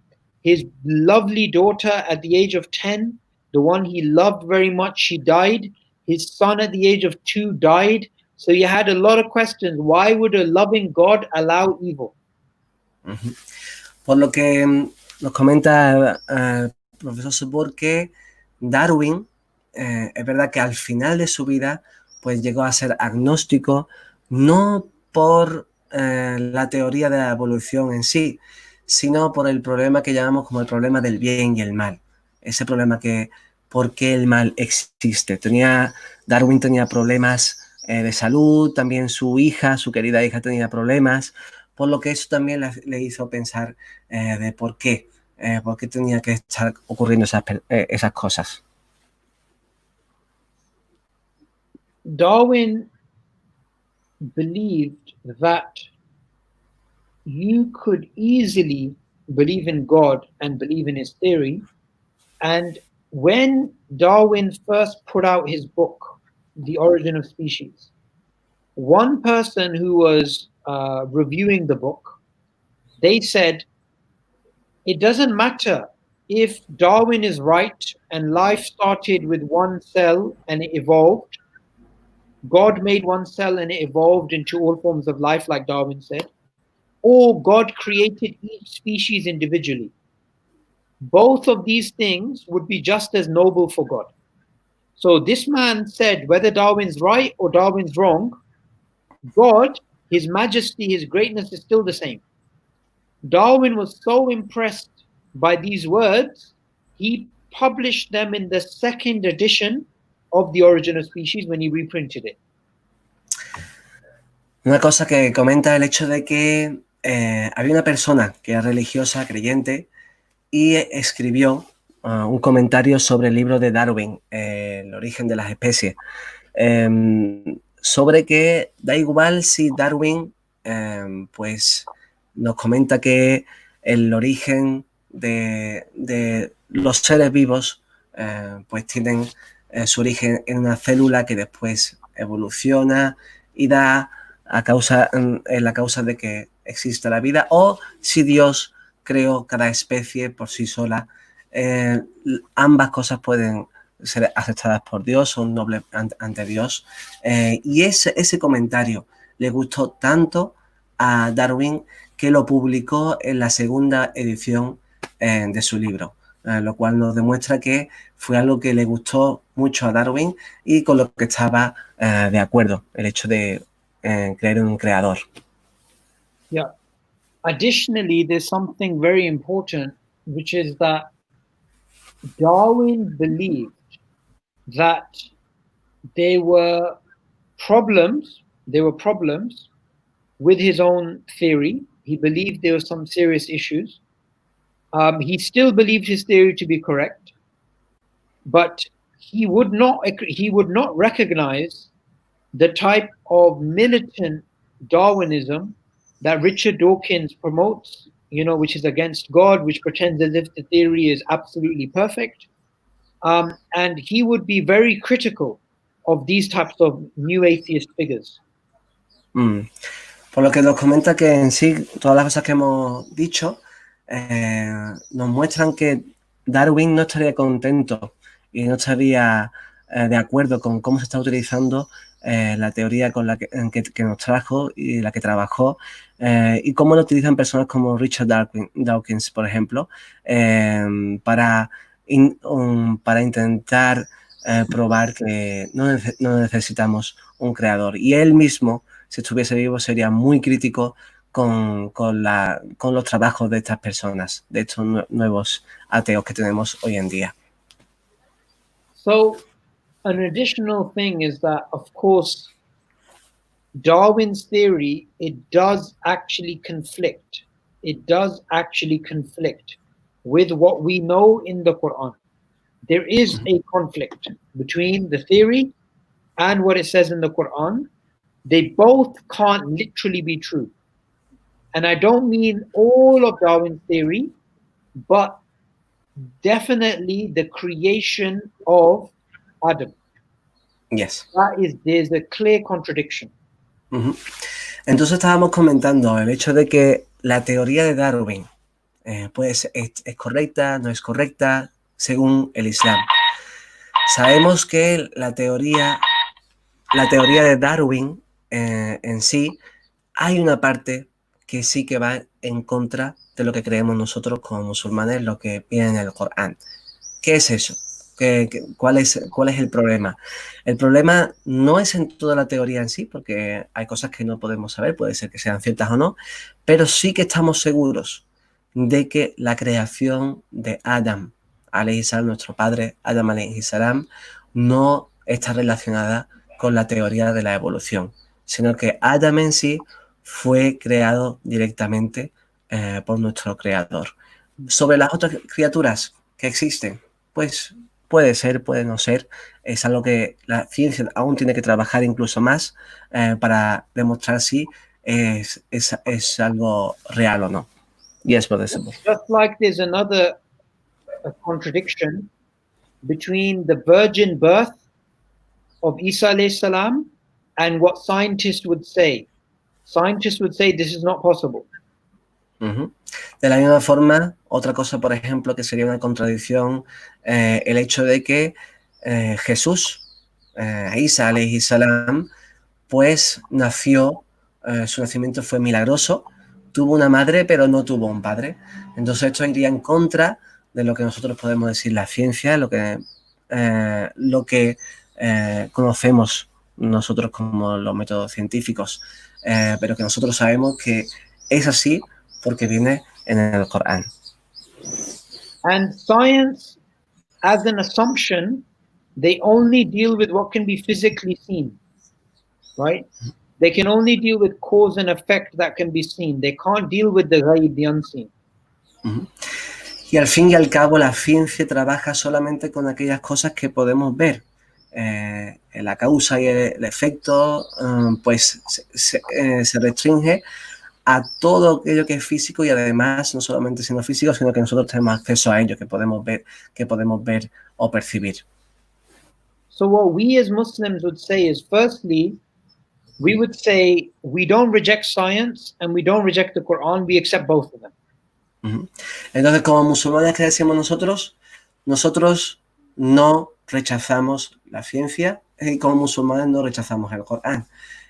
His lovely daughter at the age of 10, the one he loved very much, she died. His son at the age of 2 died. So he had a lot of questions. Why would a loving God allow evil? Por lo que nos comenta el profesor Subboor que Darwin, es verdad que al final de su vida, pues llegó a ser agnóstico, no por la teoría de la evolución en sí, sino por el problema que llamamos como el problema del bien y el mal. Ese problema que, ¿por qué el mal existe? Darwin tenía problemas de salud, también su querida hija tenía problemas, por lo que eso también le hizo pensar de por qué tenía que estar ocurriendo esas cosas. Darwin believed that you could easily believe in God and believe in his theory. And when Darwin first put out his book, The Origin of Species, one person who was reviewing the book, they said, it doesn't matter if Darwin is right and life started with one cell and it evolved. God made one cell and it evolved into all forms of life, like Darwin said, or God created each species individually. Both of these things would be just as noble for God. So this man said, whether Darwin's right or Darwin's wrong, God, his majesty, his greatness is still the same. Darwin was so impressed by these words, he published them in the second edition of The Origin of Species when he reprinted it. Una cosa que comenta el hecho de que había una persona que era religiosa, creyente, y escribió un comentario sobre el libro de Darwin, El origen de las especies, sobre que da igual si Darwin pues nos comenta que el origen de los seres vivos pues tienen su origen en una célula que después evoluciona y da la causa de que exista la vida, o si Dios creó cada especie por sí sola. Ambas cosas pueden ser aceptadas por Dios, son nobles ante Dios. Y ese comentario le gustó tanto a Darwin que lo publicó en la segunda edición de su libro, lo cual nos demuestra que fue algo que le gustó mucho a Darwin y con lo que estaba de acuerdo, el hecho de creer en un creador. Yeah. Additionally, there's something very important, which is that Darwin believed that there were problems with his own theory. He believed there were some serious issues. He still believed his theory to be correct, but he would not recognize the type of militant Darwinism that Richard Dawkins promotes, which is against God, which pretends as if the theory is absolutely perfect. And he would be very critical of these types of new atheist figures. Por lo que nos comenta que en sí todas las cosas que hemos dicho nos muestran que Darwin no estaría contento y no estaría de acuerdo con cómo se está utilizando la teoría que nos trajo y la que trabajó, y cómo lo utilizan personas como Richard Dawkins, por ejemplo, para intentar probar que no necesitamos un creador. Y él mismo, si estuviese vivo, sería muy crítico con los trabajos de estas personas, de estos nuevos ateos que tenemos hoy en día. So, an additional thing is that, of course, Darwin's theory, it does actually conflict. It does actually conflict with what we know in the Quran. There is a conflict between the theory and what it says in the Quran. They both can't literally be true. And I don't mean all of Darwin's theory, but definitely the creation of Adam. Yes. There's a clear contradiction. Entonces estábamos comentando el hecho de que la teoría de Darwin pues es correcta, no es correcta, según el Islam. Sabemos que la teoría de Darwin en sí, hay una parte que sí que va en contra de lo que creemos nosotros como musulmanes, lo que viene en el Corán. ¿Qué es eso? ¿Cuál es el problema? El problema no es en toda la teoría en sí, porque hay cosas que no podemos saber, puede ser que sean ciertas o no, pero sí que estamos seguros de que la creación de Adam, alayhi salam, nuestro padre Adam alayhi salam, no está relacionada con la teoría de la evolución, sino que Adam en sí fue creado directamente por nuestro creador. Sobre las otras criaturas que existen, pues puede ser, puede no ser. Es algo que la ciencia aún tiene que trabajar incluso más para demostrar si es algo real o no. Yes, brother Subboor. Just like there's another contradiction between the virgin birth of Isa alayhi salam and what scientists would say. Scientists would say this is not possible. Uh-huh. De la misma forma, otra cosa, por ejemplo, que sería una contradicción, el hecho de que Jesús, Isa alayhi salam, pues nació, su nacimiento fue milagroso, tuvo una madre pero no tuvo un padre. Entonces esto iría en contra de lo que nosotros podemos decir la ciencia, lo que conocemos nosotros como los métodos científicos, pero que nosotros sabemos que es así porque viene en el Corán. And science, as an assumption, they only deal with what can be physically seen, right? They can only deal with cause and effect that can be seen. They can't deal with the ghaib, the unseen. Uh-huh. Y al fin y al cabo la ciencia trabaja solamente con aquellas cosas que podemos ver. La causa y el efecto pues se restringe a todo aquello que es físico y además no solamente siendo físico, sino que nosotros tenemos acceso a ello, que podemos ver o percibir. So what we as Muslims would say is, firstly, we would say we don't reject science and we don't reject the Quran, we accept both of them. Uh-huh. Entonces, como musulmanes que decimos nosotros no rechazamos la ciencia y como musulmanes no rechazamos el Corán.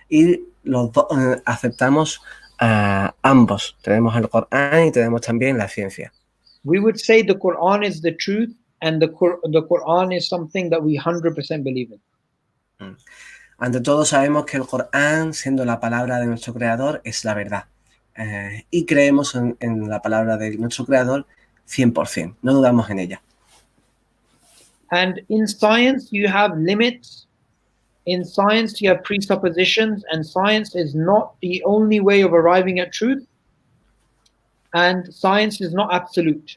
Y los dos aceptamos ambos. Tenemos el Corán y tenemos también la ciencia. We would say the Quran is the truth and the Quran is something that we 100% believe in. Ante todo sabemos que el Corán, siendo la palabra de nuestro Creador, es la verdad. Y creemos en la palabra de nuestro Creador 100%. No dudamos en ella. And in science you have limits. In science you have presuppositions, and science is not the only way of arriving at truth. And science is not absolute.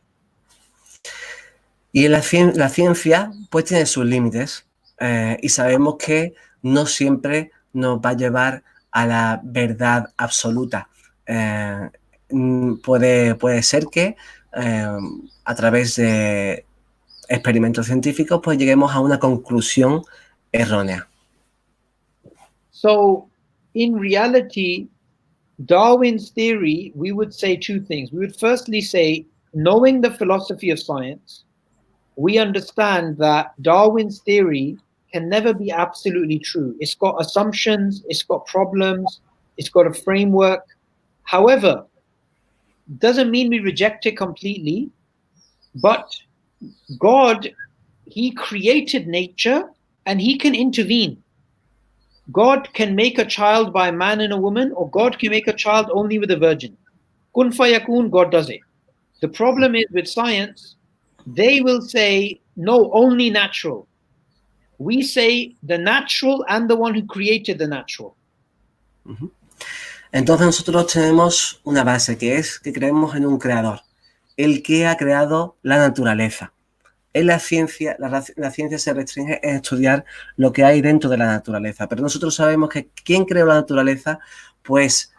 Y la ciencia pues tiene sus límites y sabemos que no siempre nos va a llevar a la verdad absoluta. Puede ser que a través de experimentos científicos pues lleguemos a una conclusión errónea. So in reality, Darwin's theory, we would say two things. We would firstly say, knowing the philosophy of science, we understand that Darwin's theory can never be absolutely true. It's got assumptions, it's got problems, it's got a framework. However, doesn't mean we reject it completely, but God, he created nature and he can intervene. God can make a child by a man and a woman, or God can make a child only with a virgin. Kun fayakun, God does it. The problem is with science, they will say, no, only natural. We say the natural and the one who created the natural. Uh-huh. Entonces nosotros tenemos una base que es que creemos en un creador, el que ha creado la naturaleza. En la ciencia se restringe en estudiar lo que hay dentro de la naturaleza, pero nosotros sabemos que quien creó la naturaleza pues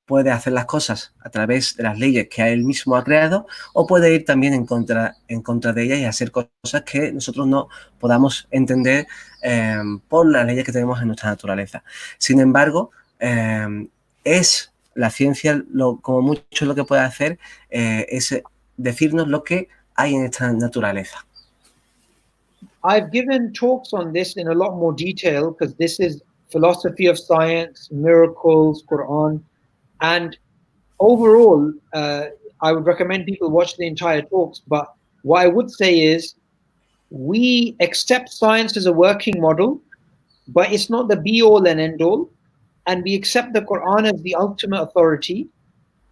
puede hacer las cosas a través de las leyes que él mismo ha creado o puede ir también en contra de ellas y hacer cosas que nosotros no podamos entender por las leyes que tenemos en nuestra naturaleza. Sin embargo, es la ciencia como mucho lo que puede hacer es decirnos lo que hay en esta naturaleza. I've given talks on this in a lot more detail because this is philosophy of science, miracles, Quran, and overall, I would recommend people watch the entire talks. But what I would say is we accept science as a working model, but it's not the be-all and end-all. And we accept the Quran as the ultimate authority.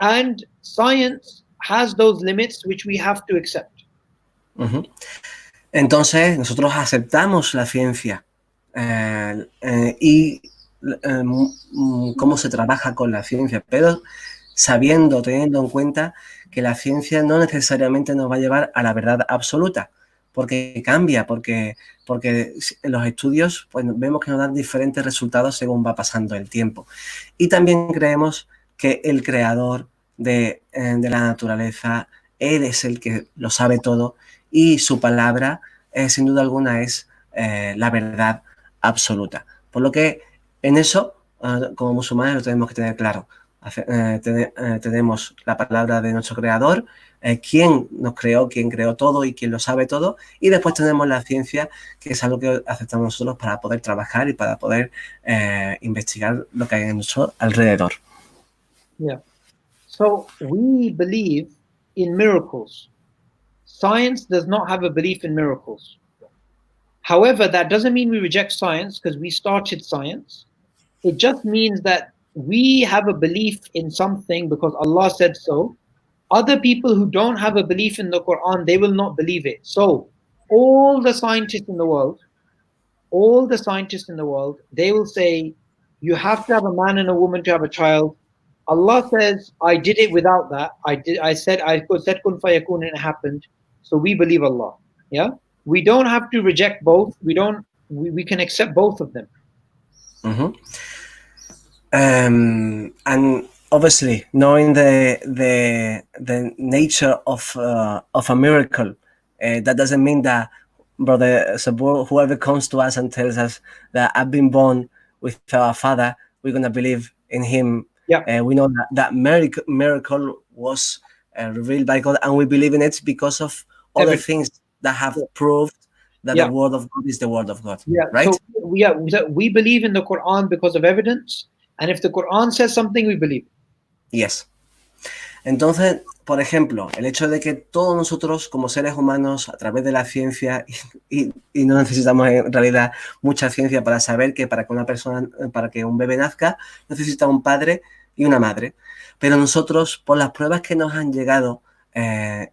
And science has those limits which we have to accept. Uh-huh. Entonces, nosotros aceptamos la ciencia y cómo se trabaja con la ciencia, pero sabiendo, teniendo en cuenta que la ciencia no necesariamente nos va a llevar a la verdad absoluta, porque cambia, porque en los estudios pues, vemos que nos dan diferentes resultados según va pasando el tiempo. Y también creemos que el creador de la naturaleza, él es el que lo sabe todo y su palabra, sin duda alguna, es la verdad absoluta. Por lo que en eso, como musulmanes, lo tenemos que tener claro. Tenemos la palabra de nuestro creador, quién nos creó, quién creó todo y quién lo sabe todo, y después tenemos la ciencia, que es algo que aceptamos nosotros para poder trabajar y para poder investigar lo que hay en nuestro alrededor. Yeah. So we believe in miracles. Science does not have a belief in miracles. However, that doesn't mean we reject science because we started science. It just means that we have a belief in something because Allah said so. Other people who don't have a belief in the Quran, they will not believe it. So all the scientists in the world, they will say, you have to have a man and a woman to have a child. Allah says, I did it without that. I said kun fayakun and it happened. So we believe Allah. Yeah? We don't have to reject both. We can accept both of them. Uh-huh. And obviously, knowing the nature of a miracle, that doesn't mean that, Brother Subboor, whoever comes to us and tells us that I've been born without a father, we're going to believe in him. Yeah. We know that miracle was revealed by God, and we believe in it because of other things that have proved that the word of God is the word of God. Yeah. Right? So we believe in the Quran because of evidence, and if the Quran says something, we believe. Yes. Entonces, por ejemplo, el hecho de que todos nosotros como seres humanos, a través de la ciencia, y no necesitamos en realidad mucha ciencia para saber que para que un bebé nazca, necesita un padre y una madre. Pero nosotros, por las pruebas que nos han llegado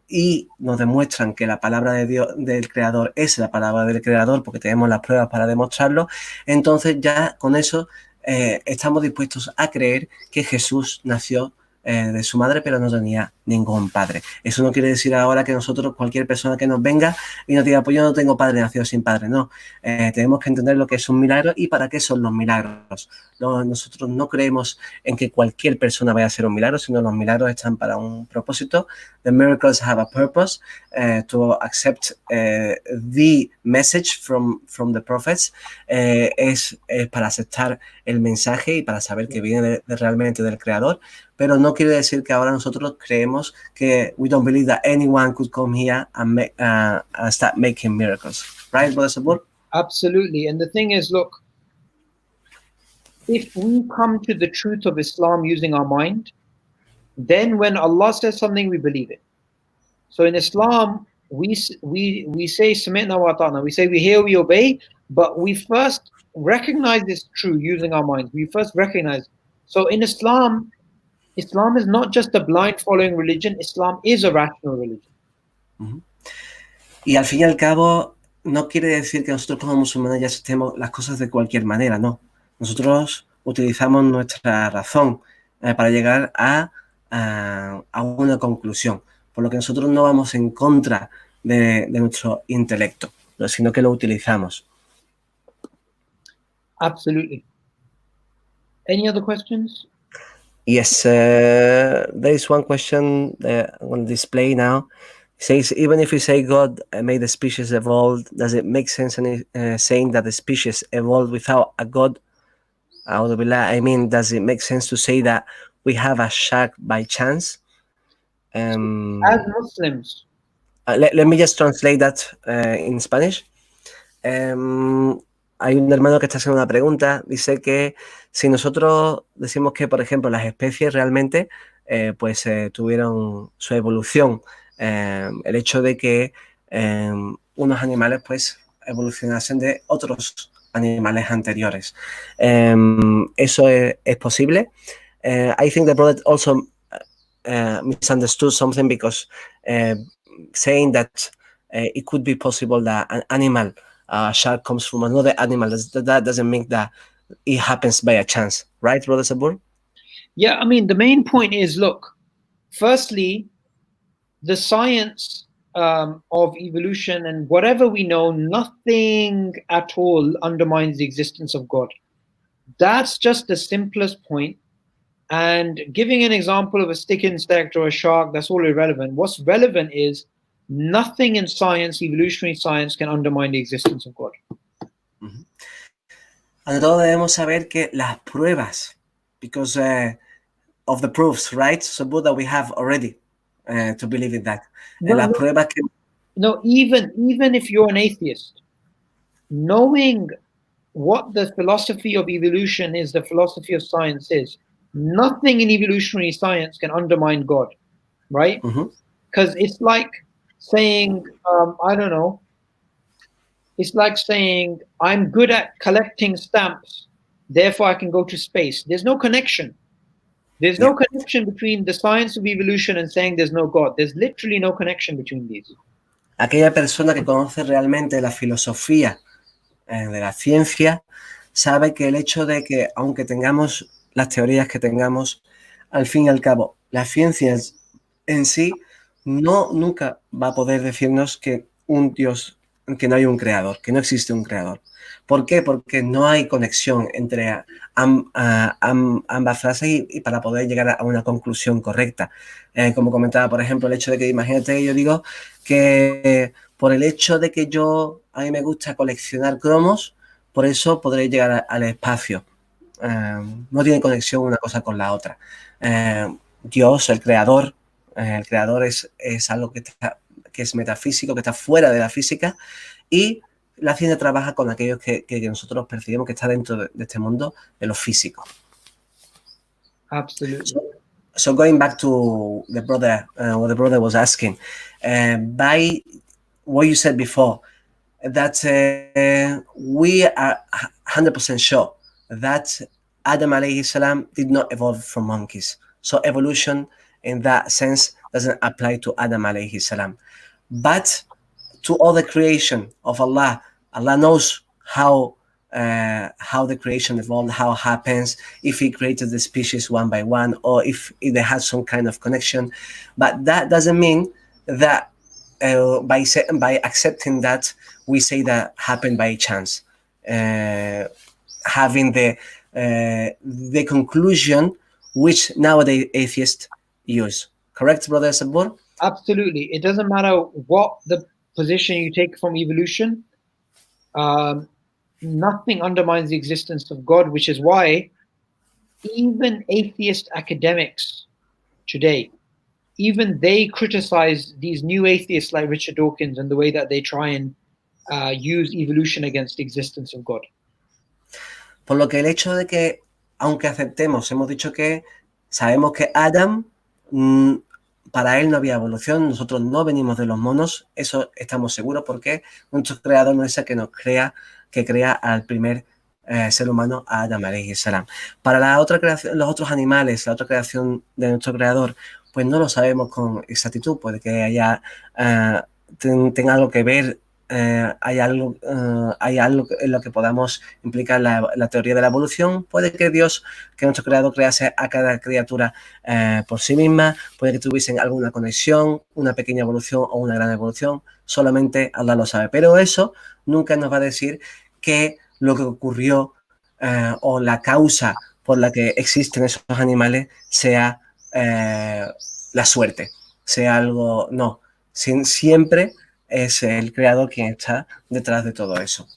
y nos demuestran que la palabra de Dios, del Creador, es la palabra del Creador, porque tenemos las pruebas para demostrarlo, entonces ya con eso estamos dispuestos a creer que Jesús nació de su madre, pero no tenía ningún padre. Eso no quiere decir ahora que nosotros, cualquier persona que nos venga y nos diga, pues yo no tengo padre, nació sin padre. No, tenemos que entender lo que es un milagro y para qué son los milagros. Nosotros no creemos en que cualquier persona vaya a ser un milagro, sino los milagros están para un propósito. The miracles have a purpose, to accept the message from the prophets. Es para aceptar el mensaje y para saber que viene realmente del Creador. Pero no quiere decir que ahora nosotros creemos que we don't believe that anyone could come here and start making miracles. Right, Brother Subboor? Absolutely. And the thing is, look, if we come to the truth of Islam using our mind, then when Allah says something, we believe it. So in Islam, we say Sami'na wa ata'na. We say we hear, we obey, but we first recognize this true using our minds. We first recognize. So in Islam is not just a blind following religion. Islam is a rational religion. Uh-huh. Y al fin y al cabo, no quiere decir que nosotros como musulmanes ya aceptemos las cosas de cualquier manera, no. Nosotros utilizamos nuestra razón para llegar a una conclusión. Por lo que nosotros no vamos en contra de nuestro intelecto, sino que lo utilizamos. Absolutely. Any other questions? Yes, there is one question I'm going to display now. It says, even if we say God made the species evolve, does it make sense in saying that the species evolved without a God? I mean, does it make sense to say that we have a shark by chance? As Muslims. Let me just translate that in Spanish. Hay un hermano que está haciendo una pregunta, dice que si nosotros decimos que, por ejemplo, las especies realmente tuvieron su evolución, el hecho de que unos animales pues evolucionasen de otros animales anteriores. Eso es posible. I think the brother also misunderstood something because saying that it could be possible that an animal shark comes from another animal, that doesn't mean that it happens by a chance, right, brother Sabur? Yeah, I mean, the main point is, look, firstly, the science of evolution and whatever we know, nothing at all undermines the existence of God. That's just the simplest point. And giving an example of a stick insect or a shark, that's all irrelevant. What's relevant is nothing in science, evolutionary science, can undermine the existence of God. Ante todo debemos saber que las pruebas, because of the proofs, right? So that we have already to believe in that. Las pruebas que... No, even if you're an atheist, knowing what the philosophy of evolution is, the philosophy of science is, nothing in evolutionary science can undermine God, right? Because it's like saying, I don't know, it's like saying, I'm good at collecting stamps, therefore I can go to space. There's no connection. There's no connection between the science of evolution and saying there's no God. There's literally no connection between these. Aquella persona que conoce realmente la filosofía de la ciencia sabe que el hecho de que, aunque tengamos las teorías que tengamos, al fin y al cabo, la ciencia en sí nunca va a poder decirnos que un Dios, que no hay un creador, que no existe un creador. ¿Por qué? Porque no hay conexión entre ambas frases y para poder llegar a una conclusión correcta. Como comentaba, por ejemplo, el hecho de que, imagínate, yo digo que por el hecho de que a mí me gusta coleccionar cromos, por eso podré llegar al espacio. No tiene conexión una cosa con la otra. Dios, el creador es algo que es metafísico, que está fuera de la física, y la ciencia trabaja con aquellos que nosotros percibimos que está dentro de este mundo de lo físico. Absolutely. So going back to the brother, what the brother was asking, by what you said before, that we are 100% sure that Adam alayhi salam did not evolve from monkeys. So evolution in that sense doesn't apply to Adam alayhi salam. But to all the creation of Allah, Allah knows how the creation evolved, how it happens, if He created the species one by one, or if they had some kind of connection. But that doesn't mean that by accepting that, we say that happened by chance, having the conclusion which nowadays atheists use. Correct, brother Subboor? Absolutely. It doesn't matter what the position you take from evolution. Nothing undermines the existence of God, which is why even atheist academics today, even they criticize these new atheists like Richard Dawkins and the way that they try and use evolution against the existence of God. Por lo que el hecho de que, aunque aceptemos, hemos dicho que sabemos que Adam, para él no había evolución, nosotros no venimos de los monos, eso estamos seguros porque nuestro creador no es el que nos crea, que crea al primer ser humano, a Adam alayhi salam. Para la otra creación, los otros animales, la otra creación de nuestro creador, pues no lo sabemos con exactitud, puede que haya tenga algo que ver, hay algo en lo que podamos implicar la teoría de la evolución. Puede que Dios, que nuestro creador, crease a cada criatura por sí misma, puede que tuviesen alguna conexión, una pequeña evolución o una gran evolución, solamente Allah lo sabe. Pero eso nunca nos va a decir que lo que ocurrió o la causa por la que existen esos animales sea la suerte, sea algo, no, siempre es el creador quien está detrás de todo eso.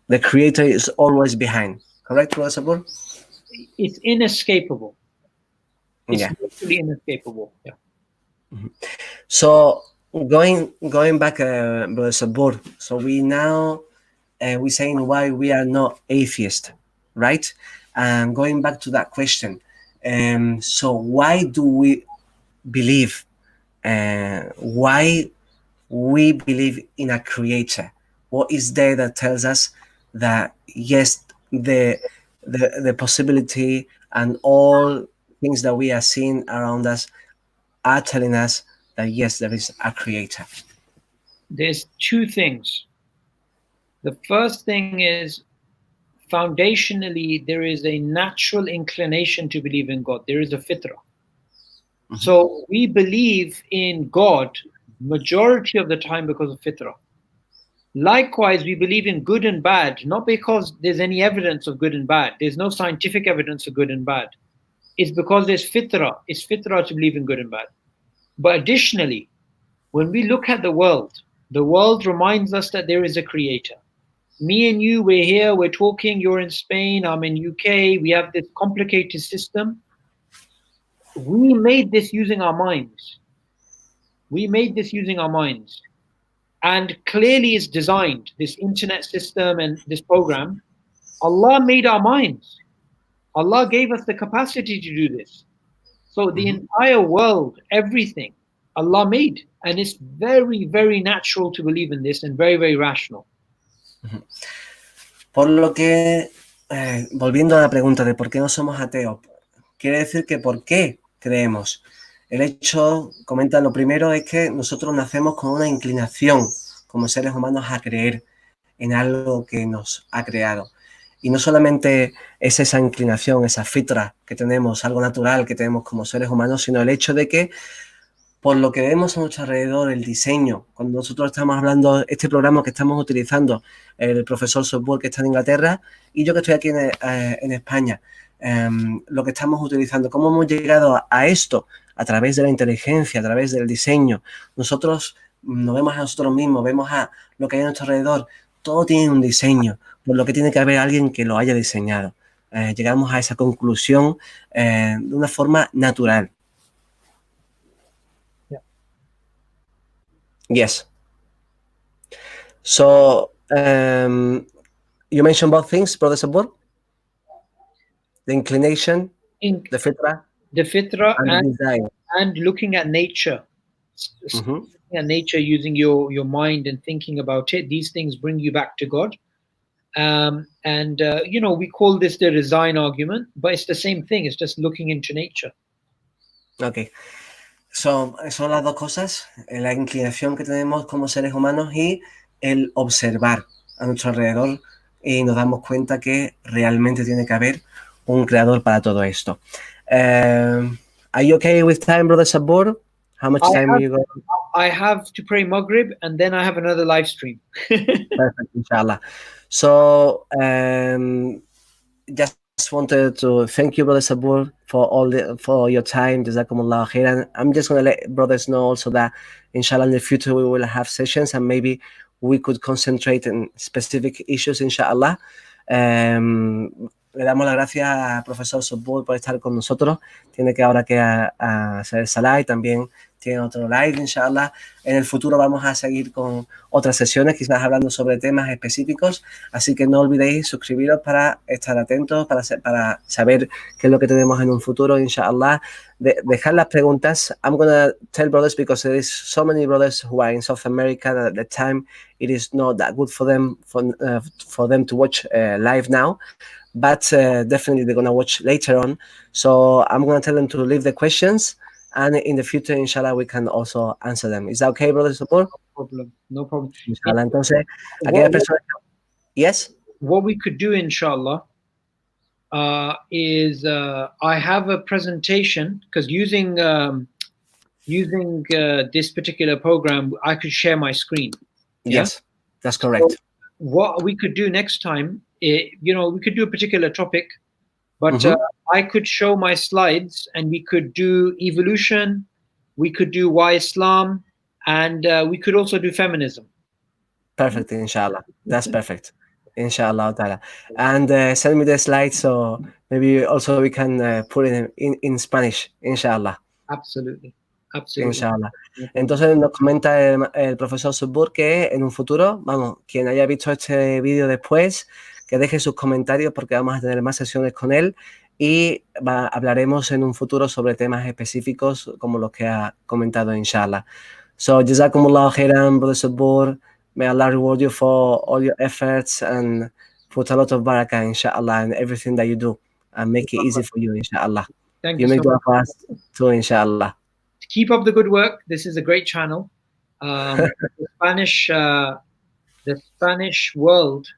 The creator is always behind. Correct, Brother Subboor? It's inescapable. It's Yeah. literally inescapable. Yeah. So going back, Brother Subboor, so we now we're saying why we are not atheist, right? And going back to that question, so why do we believe? we believe in a creator. What is there that tells us that yes, the possibility and all things that we are seeing around us are telling us that yes, there is a creator? There's two things. The first thing is, foundationally, there is a natural inclination to believe in God. There is a fitrah. So we believe in God majority of the time because of fitrah. Likewise, we believe in good and bad, not because there's any evidence of good and bad. There's no scientific evidence of good and bad. It's because there's fitrah. It's fitrah to believe in good and bad. But additionally, when we look at the world reminds us that there is a creator. Me and you, we're here, we're talking, you're in Spain, I'm in UK, we have this complicated system. We made this using our minds. And clearly it's designed, this internet system and this program. Allah made our minds. Allah gave us the capacity to do this. So the entire world, everything, Allah made. And it's very, very natural to believe in this and very, very rational. Por lo que, volviendo a la pregunta de por qué no somos ateos, quiere decir que por qué creemos. El hecho, comenta, lo primero es que nosotros nacemos con una inclinación como seres humanos a creer en algo que nos ha creado. Y no solamente es esa inclinación, esa fitra que tenemos, algo natural que tenemos como seres humanos, sino el hecho de que por lo que vemos a nuestro alrededor, el diseño, cuando nosotros estamos hablando, este programa que estamos utilizando, el profesor Subboor que está en Inglaterra y yo que estoy aquí en España, lo que estamos utilizando, cómo hemos llegado a esto a través de la inteligencia, a través del diseño. Nosotros nos vemos a nosotros mismos, vemos a lo que hay a nuestro alrededor, todo tiene un diseño, por lo que tiene que haber alguien que lo haya diseñado. Llegamos a esa conclusión de una forma natural. Yes. So, you mentioned both things, Brother Subboor? The inclination, the fitra, and desire. And looking at nature. Looking at nature using your mind and thinking about it. These things bring you back to God. We call this the design argument, but it's the same thing. It's just looking into nature. Okay. Son las dos cosas, la inclinación que tenemos como seres humanos y el observar a nuestro alrededor y nos damos cuenta que realmente tiene que haber un creador para todo esto. Are you okay with time, Brother Subboor? How much time are you going? I have to pray Maghrib and then I have another live stream. Perfect, inshallah. So, just wanted to thank you, Brother Subboor, for your time. Jazakumullah khairan. I'm just going to let brothers know also that, inshallah, in the future we will have sessions and maybe we could concentrate on specific issues, inshallah. Le damos las gracias al profesor Subboor por estar con nosotros. Tiene que ahora que hacer el salah y también tiene otro live, inshallah. En el futuro vamos a seguir con otras sesiones, quizás hablando sobre temas específicos. Así que no olvidéis suscribiros para estar atentos, para saber qué es lo que tenemos en un futuro, inshallah. Dejar las preguntas. I'm going to tell brothers, because there is so many brothers who are in South America that at the time it is not that good for them to watch live now. But definitely they're going to watch later on. So I'm going to tell them to leave the questions. And in the future, inshallah, we can also answer them. Is that okay, Brother Subboor? No problem. Inshallah. Entonces, aquella persona... Yes? What we could do, inshallah, is I have a presentation, because using this particular program, I could share my screen. Yes, that's correct. So what we could do next time, we could do a particular topic, but I could show my slides and we could do evolution, we could do why Islam, and we could also do feminism. Perfect, inshallah. That's perfect. Inshallah ta'ala. And send me the slides so maybe also we can put it in Spanish, inshallah. Absolutely. Inshallah. Entonces nos comenta el profesor Subboor que en un futuro, vamos, quien haya visto este vídeo después, que deje sus comentarios porque vamos a tener más sesiones con él y hablaremos en un futuro sobre temas específicos como los que ha comentado, inshallah. So Jazakumullah khairan, Brother Subboor. May Allah reward you for all your efforts and put a lot of barakah, inshallah, in everything that you do and make it easy for you, inshallah. Thank You you make so dua much. for us too, inshallah. Keep up the good work. This is a great channel. The Spanish world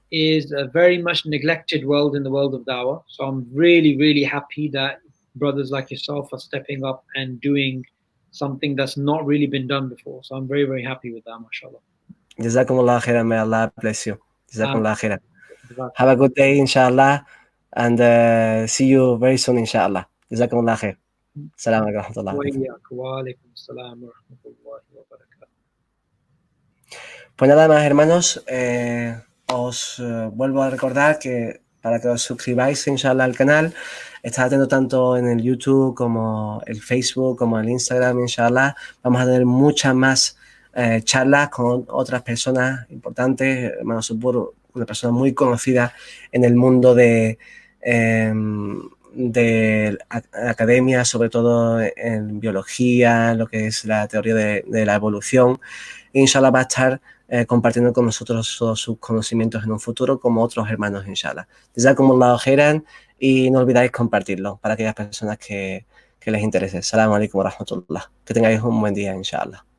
is a very much neglected world in the world of dawah. So I'm really, really happy that brothers like yourself are stepping up and doing something that's not really been done before. So I'm very, very happy with that, mashallah. Jazakumullah khairan. May Allah bless you. Jazakumullah khairan. Have a Jazakallah. good day, inshallah, and see you very soon, inshallah. Jazakumullah khair. Assalamu alaikum wa rahmatullahi wa barakatuh. وإياك وعليكم السلام ورحمة الله وبركاته. Pues nada más, hermanos, os vuelvo a recordar que para que os suscribáis, inshallah, al canal, estad atento tanto en el YouTube como el Facebook, como el Instagram, inshallah. Vamos a tener muchas más charlas con otras personas importantes. Hermano Subboor, una persona muy conocida en el mundo de la academia, sobre todo en biología, en lo que es la teoría de la evolución. Inshallah va a estar compartiendo con nosotros todos sus conocimientos en un futuro como otros hermanos, inshallah. Jazakumullahu khairan y no olvidáis compartirlo para aquellas personas que les interese. Assalamu alaikum wa rahmatullah. Que tengáis un buen día, inshallah.